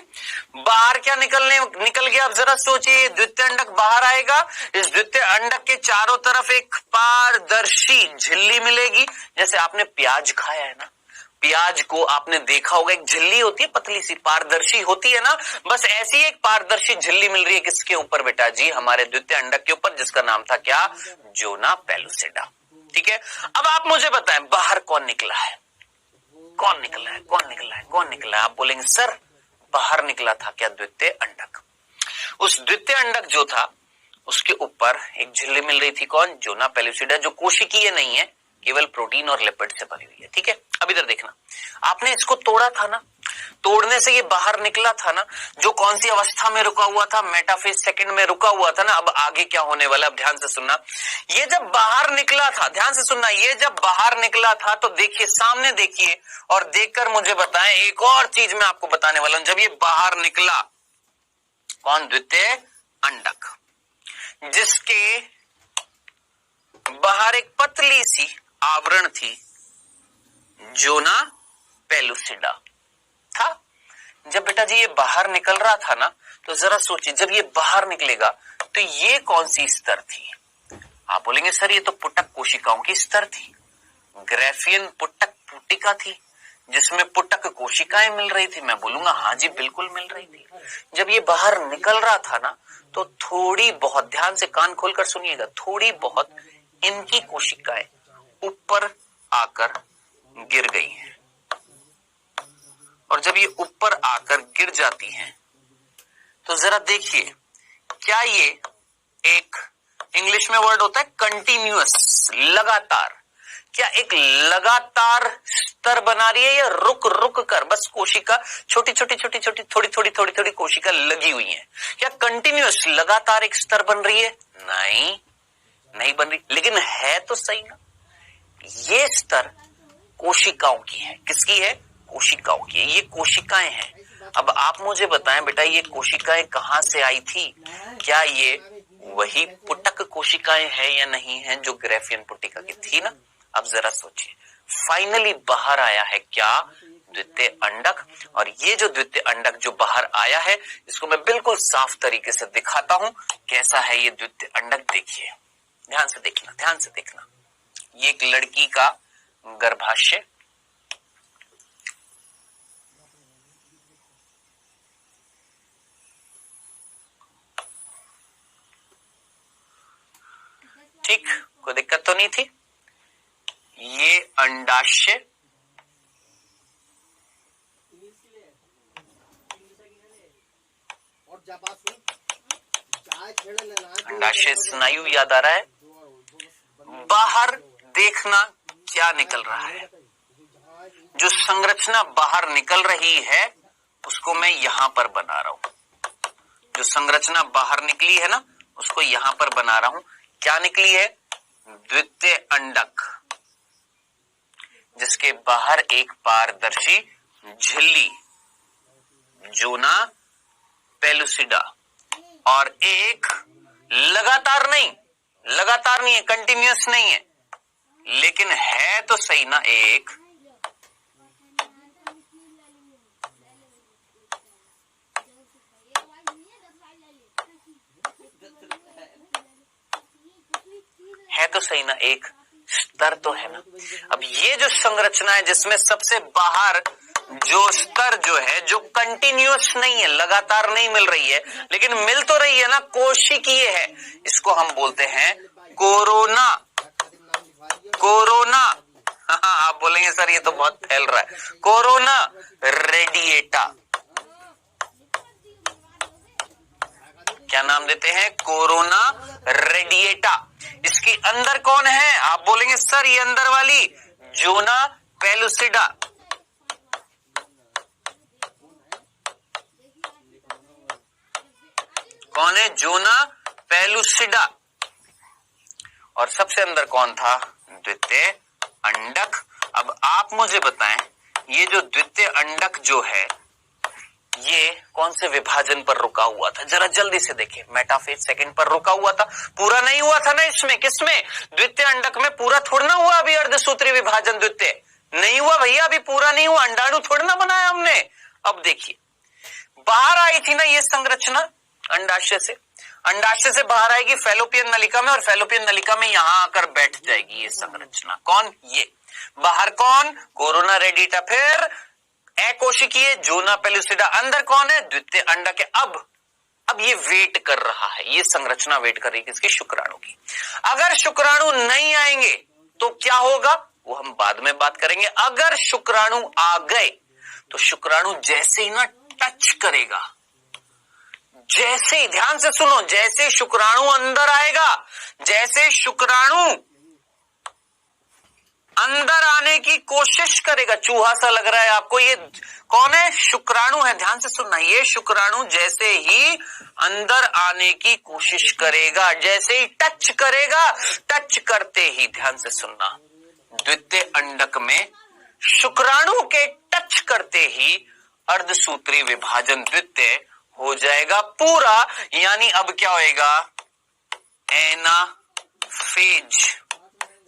S1: बाहर क्या निकल गया, अब जरा सोचिए, द्वितीय अंडक बाहर आएगा, इस द्वितीय अंडक के चारों तरफ एक पारदर्शी झिल्ली मिलेगी। जैसे आपने प्याज खाया है ना, प्याज को आपने देखा होगा, एक झिल्ली होती है, पतली सी पारदर्शी होती है ना, बस ऐसी एक पारदर्शी झिल्ली मिल रही है किसके ऊपर बेटा जी, हमारे द्वितीय अंडक के ऊपर, जिसका नाम था क्या, जोना पेलुसिडा। ठीक है, अब आप मुझे बताएं बाहर कौन निकला है, कौन निकला है, कौन निकला है, कौन निकला है? आप बोलेंगे सर बाहर निकला था क्या, द्वितीय अंडक। उस द्वितीय अंडक जो था उसके ऊपर एक झिल्ली मिल रही थी, कौन? जोना पेलुसिडा, जो कोशिकीय नहीं है, केवल प्रोटीन और लिपिड से भरी हुई है। ठीक है, अब इधर देखना, आपने इसको तोड़ा था ना, तोड़ने से ये बाहर निकला था ना, जो कौन सी अवस्था में रुका हुआ था? मेटाफेज सेकंड में रुका हुआ था ना। अब आगे क्या होने वाला, अब ध्यान से सुनना। ये जब बाहर निकला था, ध्यान से सुनना, ये जब बाहर निकला था तो देखिए, सामने देखिए और देखकर मुझे बताएं। एक और चीज मैं आपको बताने वाला हूं। जब ये बाहर निकला, कौन? द्वितीय अंडक, जिसके बाहर एक पतली सी आवरण थी, जोना पेलुसिडा था। जब बेटा जी ये बाहर निकल रहा था ना, तो जरा सोचिए, जब ये बाहर निकलेगा तो ये कौन सी स्तर थी? आप बोलेंगे सर ये तो पुटक कोशिकाओं की स्तर थी। ग्रेफियन पुटक पुटिका थी, जिसमें पुटक कोशिकाएं मिल रही थी। मैं बोलूंगा हाँ जी बिल्कुल मिल रही थी। जब ये बाहर निकल रहा था ना, तो थोड़ी बहुत, ध्यान से कान खोलकर सुनिएगा, थोड़ी बहुत इनकी कोशिकाएं ऊपर आकर गिर गई हैं। और जब ये ऊपर आकर गिर जाती हैं, तो जरा देखिए, क्या ये एक इंग्लिश में वर्ड होता है कंटिन्यूअस, लगातार, क्या एक लगातार स्तर बना रही है या रुक रुक कर बस कोशिका छोटी छोटी छोटी छोटी थोड़ी थोड़ी थोड़ी थोड़ी कोशिका लगी हुई है? क्या कंटिन्यूअस लगातार एक स्तर बन रही है? नहीं बन रही। लेकिन है तो सही ना, ये स्तर कोशिकाओं की है। किसकी है? कोशिकाओं की है। ये कोशिकाएं हैं। अब आप मुझे बताएं बेटा, ये कोशिकाएं कहां से आई थी? क्या ये वही पुटक कोशिकाएं हैं या नहीं है जो ग्रेफियन पुटिका की थी ना? अब जरा सोचिए, फाइनली बाहर आया है क्या? द्वितीय अंडक। और ये जो द्वितीय अंडक जो बाहर आया है, इसको मैं बिल्कुल साफ तरीके से दिखाता हूं कैसा है ये द्वितीय अंडक। देखिए, ध्यान से देखना, ध्यान से देखना। ये एक लड़की का गर्भाशय, ठीक, कोई दिक्कत तो नहीं थी। ये अंडाशय, अंडाशय स्नायु याद आ रहा है। बाहर देखना क्या निकल रहा है, जो संरचना बाहर निकल रही है उसको मैं यहां पर बना रहा हूं। जो संरचना बाहर निकली है ना, उसको यहां पर बना रहा हूं। क्या निकली है? द्वितीय अंडक, जिसके बाहर एक पारदर्शी झिल्ली, जोना पेलुसिडा, और एक लगातार नहीं है, कंटिन्यूअस नहीं है, लेकिन है तो सही ना, एक है तो सही ना, एक स्तर तो है ना। अब ये जो संरचना है जिसमें सबसे बाहर जो स्तर जो है, जो कंटिन्यूअस नहीं है, लगातार नहीं मिल रही है, लेकिन मिल तो रही है ना, कोशिकीय है, इसको हम बोलते हैं कोरोना। कोरोना, हाँ आप बोलेंगे सर ये तो बहुत फैल रहा है। कोरोना रेडिएटा, क्या नाम देते हैं? Corona radiata. इसके अंदर कौन है? आप बोलेंगे सर ये अंदर वाली जोना पेलुसिडा। कौन है? Zona pellucida. और सबसे अंदर कौन था? द्वितीय अंडक। अब आप मुझे बताएं, ये जो द्वितीय अंडक जो है, ये कौन से विभाजन पर रुका हुआ था? जरा जल्दी से देखें। मेटाफेज सेकंड पर रुका हुआ था। पूरा नहीं हुआ था ना इसमें। किसमें? द्वितीय अंडक में पूरा थोड़ा ना हुआ अभी अर्धसूत्री विभाजन। द्वितीय नहीं हुआ भैया, अभी पूरा नहीं हुआ। अंडाणु थोड़ा ना बनाया हमने। अब देखिए, बाहर आई थी ना ये संरचना अंडाशय से। अंडाशय से बाहर आएगी फैलोपियन नलिका में, और फैलोपियन नलिका में यहां आकर बैठ जाएगी ये संरचना। कौन? ये बाहर कौन? Corona radiata. फिर अकोशिकीय जोना पेलुसिडा। अंदर कौन है? द्वितीय अंडक है। अब ये वेट कर रहा है, ये संरचना वेट कर रही है किसकी? शुक्राणु की। अगर शुक्राणु नहीं आएंगे तो क्या होगा वो हम बाद में बात करेंगे। अगर शुक्राणु आ गए तो शुक्राणु जैसे ही ना टच करेगा, जैसे ही, ध्यान से सुनो, जैसे शुक्राणु अंदर आएगा, जैसे शुक्राणु अंदर आने की कोशिश करेगा, चूहा सा लग रहा है आपको, ये कौन है? शुक्राणु है। ध्यान से सुनना, ये शुक्राणु जैसे ही अंदर आने की कोशिश करेगा, जैसे ही टच करेगा, टच करते ही, ध्यान से सुनना, द्वितीय अंडक में शुक्राणु के टच करते ही अर्धसूत्री विभाजन द्वितीय हो जाएगा पूरा। यानी अब क्या होएगा? एनाफेज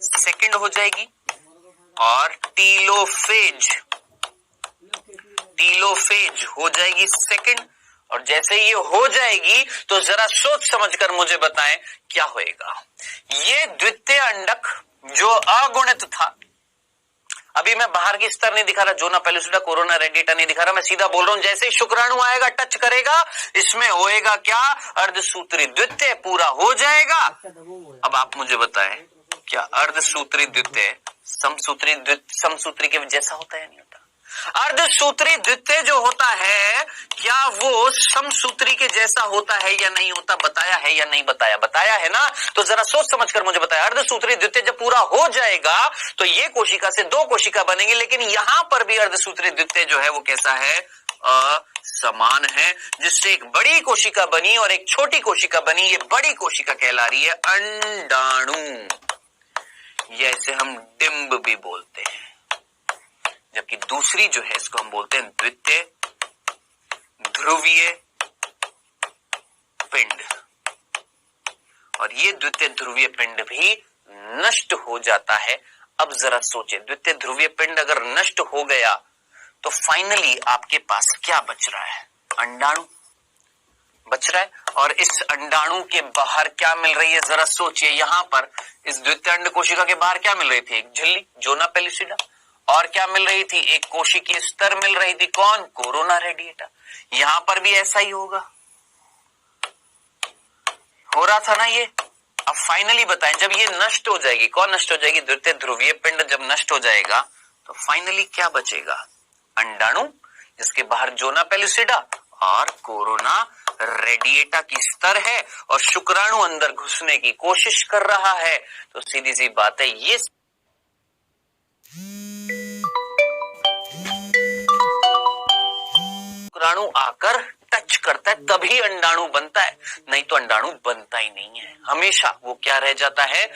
S1: सेकंड हो जाएगी और टीलोफेज हो जाएगी सेकंड। और जैसे ये हो जाएगी तो जरा सोच समझकर मुझे बताएं क्या होएगा। ये द्वितीय अंडक जो अगुणित था, अभी मैं बाहर की स्तर नहीं दिखा रहा, जोना पेलुसिडा, कोरोना रेडिएटा नहीं दिखा रहा, मैं सीधा बोल रहा हूं, जैसे ही शुक्राणु आएगा, टच करेगा, इसमें होएगा क्या? अर्धसूत्री द्वितीय पूरा हो जाएगा। अब आप मुझे बताएं, क्या अर्धसूत्री द्वितीय समसूत्री के जैसा होता है या नहीं होता? अर्धसूत्री द्वितीय जो होता है, क्या वो समसूत्री के जैसा होता है या नहीं होता? बताया है या नहीं बताया? बताया है ना? तो जरा सोच समझकर मुझे बताया, अर्धसूत्री द्वितीय जब पूरा हो जाएगा तो ये कोशिका से दो कोशिका बनेगी, लेकिन यहां पर भी अर्धसूत्री द्वितीय जो है वो कैसा है? असमान है, जिससे एक बड़ी कोशिका बनी और एक छोटी कोशिका बनी। ये बड़ी कोशिका कहला रही है अंडाणु, ये इसे हम डिंब भी बोलते हैं, जबकि दूसरी जो है इसको हम बोलते हैं द्वितीय ध्रुवीय पिंड। और ये द्वितीय ध्रुवीय पिंड भी नष्ट हो जाता है। अब जरा सोचे, द्वितीय ध्रुवीय पिंड अगर नष्ट हो गया तो फाइनली आपके पास क्या बच रहा है? अंडाणु बच रहा है। और इस अंडाणु के बाहर क्या मिल रही है? जरा सोचिए, यहां पर इस द्वितीय अंड कोशिका के बाहर क्या मिल रही थी? एक झिल्ली, जोना पेलुसिडा। और क्या मिल रही थी? एक कोशिकीय स्तर मिल रही थी, कौन? Corona radiata. यहां पर भी ऐसा ही होगा, हो रहा था ना ये। अब फाइनली बताएं, जब ये नष्ट हो जाएगी, कौन नष्ट हो जाएगी? द्वितीय ध्रुवीय पिंड जब नष्ट हो जाएगा तो फाइनली क्या बचेगा? अंडाणु, जिसके बाहर जोना पेलुसिडा और कोरोना रेडिएटा की स्तर है, और शुक्राणु अंदर घुसने की कोशिश कर रहा है। तो सीधी सी बात है, ये शुक्राणु आकर टच करता है तभी अंडाणु बनता है, नहीं तो अंडाणु बनता ही नहीं है। हमेशा वो क्या रह जाता है?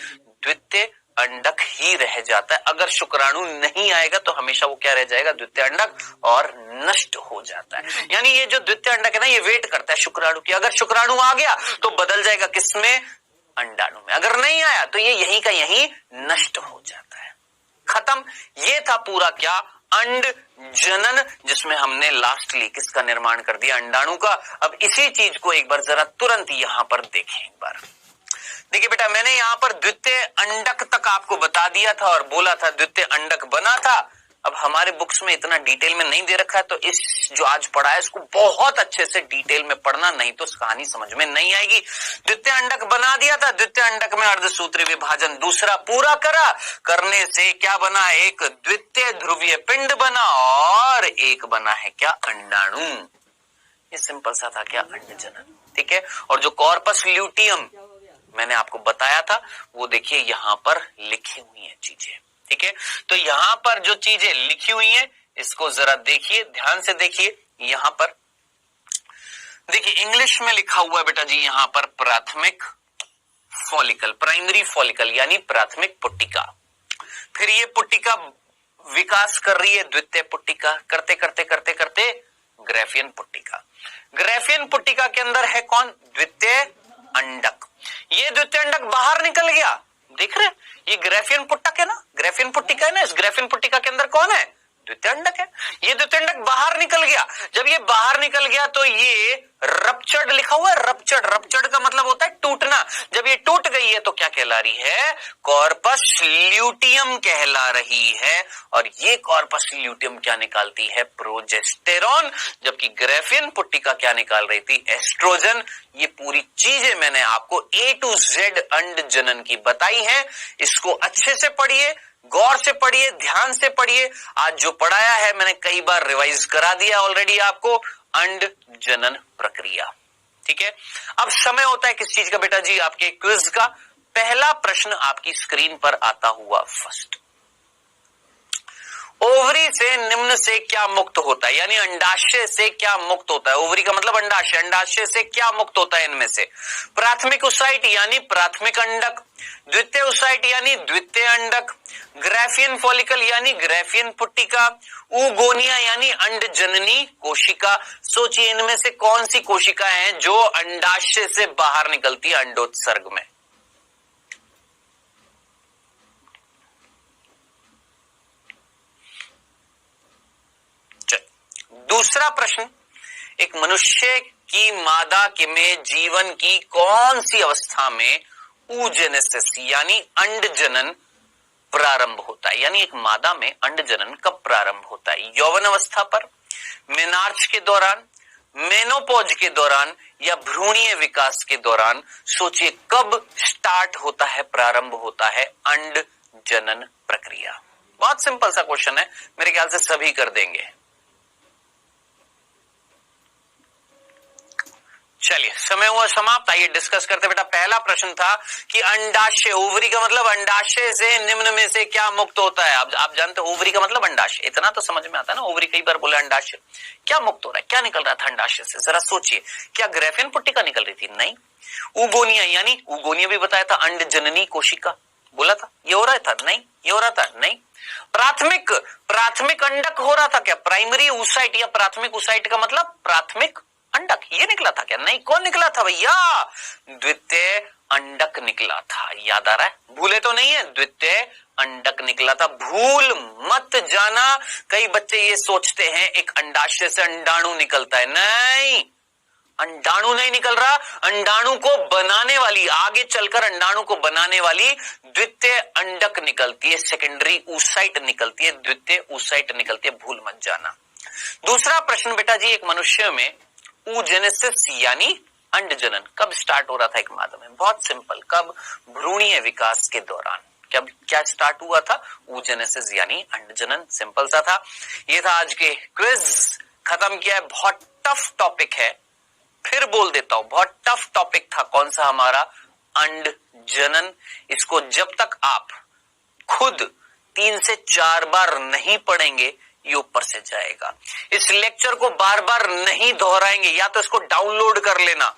S1: द्वितीय अंडक ही रह जाता है। अगर शुक्राणु नहीं आएगा तो हमेशा वो क्या रह जाएगा? द्वितीय अंडक, और नष्ट हो जाता है। यानी ये जो द्वितीय अंडक है ना, ये वेट करता है शुक्राणु की। अगर शुक्राणु आ गया तो बदल जाएगा किसमें? अंडाणु में। अगर नहीं आया तो ये यहीं का यहीं नष्ट हो जाता है, खत्म। ये था पूरा क्या? अंड जनन, जिसमें हमने लास्टली किसका निर्माण कर दिया? अंडाणु का। अब इसी चीज को एक बार जरा तुरंत यहां पर देखें एक बार। देखिए बेटा, मैंने यहां पर द्वितीय अंडक तक आपको बता दिया था और बोला था द्वितीय अंडक बना था। अब हमारे बुक्स में इतना डिटेल में नहीं दे रखा है, तो इस जो आज पढ़ा है इसको बहुत अच्छे से डिटेल में पढ़ना, नहीं तो कहानी समझ में नहीं आएगी। द्वितीय अंडक बना दिया था, द्वितीय अंडक में अर्धसूत्री विभाजन दूसरा पूरा करा, करने से क्या बना? एक द्वितीय ध्रुवीय पिंड बना और एक बना है क्या? अंडाणु। ये सिंपल सा था क्या? अंडजनन। ठीक है। और जो कॉर्पस ल्यूटियम मैंने आपको बताया था, वो देखिए यहां पर लिखी हुई है चीजें। ठीक है। तो यहां पर जो चीजें लिखी हुई हैं, इसको जरा देखिए, ध्यान से देखिए। यहां पर देखिए इंग्लिश में लिखा हुआ है बेटा जी, यहां पर प्राथमिक फॉलिकल, प्राइमरी फॉलिकल यानी प्राथमिक पुट्टिका। फिर ये पुट्टिका विकास कर रही है द्वितीय पुट्टिका, करते करते करते करते ग्राफियन पुट्टिका। ग्राफियन पुट्टिका के अंदर है कौन? द्वितीय अंडक। ये द्वितीय अंडक बाहर निकल गया, देख रहे? ये ग्राफियन पुट्टक है ना, ग्राफियन पुट्टिका है ना, इस ग्राफियन पुट्टिका के अंदर कौन है? द्वितीय अंडक है। ये द्वितीय अंडक बाहर निकल गया। जब ये बाहर निकल गया तो ये रप्चर्ड लिखा हुआ है, रप्चर्ड। रप्चर्ड का मतलब होता है टूटना। जब ये टूट गई है तो क्या कहला रही है? कॉर्पस ल्यूटियम कहला रही है। और ये कॉर्पस ल्यूटियम क्या निकालती है? प्रोजेस्टेरॉन। जबकि ग्राफियन पुट्टिका क्या निकाल रही थी? एस्ट्रोजन। ये पूरी चीजें मैंने आपको A to Z अंड जनन की बताई है। इसको अच्छे से पढ़िए, गौर से पढ़िए, ध्यान से पढ़िए। आज जो पढ़ाया है मैंने कई बार रिवाइज करा दिया ऑलरेडी आपको। अंड जनन प्रक्रिया, ठीक है, अब समय होता है किस चीज का बेटा जी? आपके क्विज का। पहला प्रश्न आपकी स्क्रीन पर आता हुआ फर्स्ट, ओवरी से निम्न से क्या मुक्त होता है, यानी अंडाशय से क्या मुक्त होता है? ओवरी का मतलब अंडाशय, अंडाशय से क्या मुक्त होता है इनमें से? प्राथमिक ओसाइट यानी प्राथमिक अंडक, द्वितीय ओसाइट यानी द्वितीय अंडक, ग्राफियन फॉलिकल यानी ग्राफियन पुट्टिका, ऊगोनिया यानी अंडजननी कोशिका। सोचिए इनमें से कौन सी कोशिका है जो अंडाशय से बाहर निकलती है अंडोत्सर्ग में? दूसरा प्रश्न, एक मनुष्य की मादा के में जीवन की कौन सी अवस्था में oogenesis यानी अंडजनन प्रारंभ होता है? यानी एक मादा में अंडजनन कब प्रारंभ होता है? यौवन अवस्था पर, मेनार्च के दौरान, मेनोपॉज के दौरान, या भ्रूणीय विकास के दौरान? सोचिए कब स्टार्ट होता है, प्रारंभ होता है अंडजनन प्रक्रिया? बहुत सिंपल सा क्वेश्चन है, मेरे ख्याल से सभी कर देंगे। चलिए समय हुआ समाप्त, आइए डिस्कस करते। बेटा पहला प्रश्न था कि अंडाशय, ओवरी का मतलब अंडाशय से निम्न में से क्या मुक्त होता है? आप जानते हो ओवरी का मतलब अंडाशय, इतना तो समझ में आता है ना। ओवरी कई बार बोले अंडाशय, क्या मुक्त हो रहा है, क्या निकल रहा था अंडाशय से? जरा सोचिए, क्या ग्राफियन पुट्टिका निकल रही थी? नहीं। ऊगोनिया यानी ऊगोनिया भी बताया था, अंडजननी कोशिका बोला था, ये हो रहा था? नहीं। ये हो रहा था? नहीं। प्राथमिक अंडक हो रहा था क्या? प्राइमरी oocyte या प्राथमिक oocyte का मतलब प्राथमिक अंडक, ये निकला था क्या? नहीं। कौन निकला था भैया? द्वितीय अंडक निकला था। याद आ रहा है? भूले तो नहीं है, द्वितीय अंडक निकला था। भूल मत जाना, कई बच्चे ये सोचते हैं एक अंडाशय से अंडाणु निकलता है। नहीं, अंडाणु नहीं निकल रहा, अंडाणु को बनाने वाली, आगे चलकर अंडाणु को बनाने वाली द्वितीय अंडक निकलती है, सेकेंडरी oocyte निकलती है, द्वितीय oocyte निकलती है, भूल मत जाना। दूसरा प्रश्न बेटा जी, एक मनुष्य में oogenesis यानी अंडजनन कब स्टार्ट हो रहा था एक मादा में? बहुत सिंपल, कब? भ्रूणीय विकास के दौरान। क्या स्टार्ट हुआ था? oogenesis यानी अंडजनन। सिंपल सा था। ये था आज के क्विज, खत्म किया है। बहुत टफ टॉपिक है, फिर बोल देता हूं, बहुत टफ टॉपिक था। कौन सा? हमारा अंडजनन। इसको जब तक आप खुद 3 से 4 बार नहीं पढ़ेंगे, ये ऊपर से जाएगा। इस लेक्चर को बार बार नहीं दोहराएंगे, या तो इसको डाउनलोड कर लेना,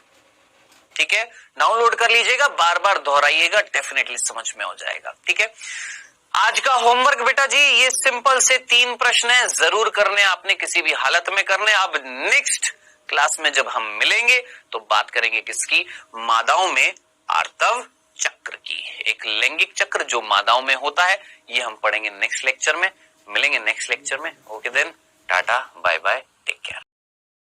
S1: ठीक है, डाउनलोड कर लीजिएगा, बार बार दोहराइएगा, डेफिनेटली समझ में हो जाएगा। ठीक है, आज का होमवर्क बेटा जी ये सिंपल से 3 प्रश्न है, जरूर करने आपने, किसी भी हालत में करने। अब नेक्स्ट क्लास में जब हम मिलेंगे तो बात करेंगे किसकी? मादाओं में आर्तव चक्र की। एक लैंगिक चक्र जो मादाओं में होता है, ये हम पढ़ेंगे नेक्स्ट लेक्चर में। मिलेंगे नेक्स्ट लेक्चर में। ओके देन, टाटा, बाय बाय, टेक केयर।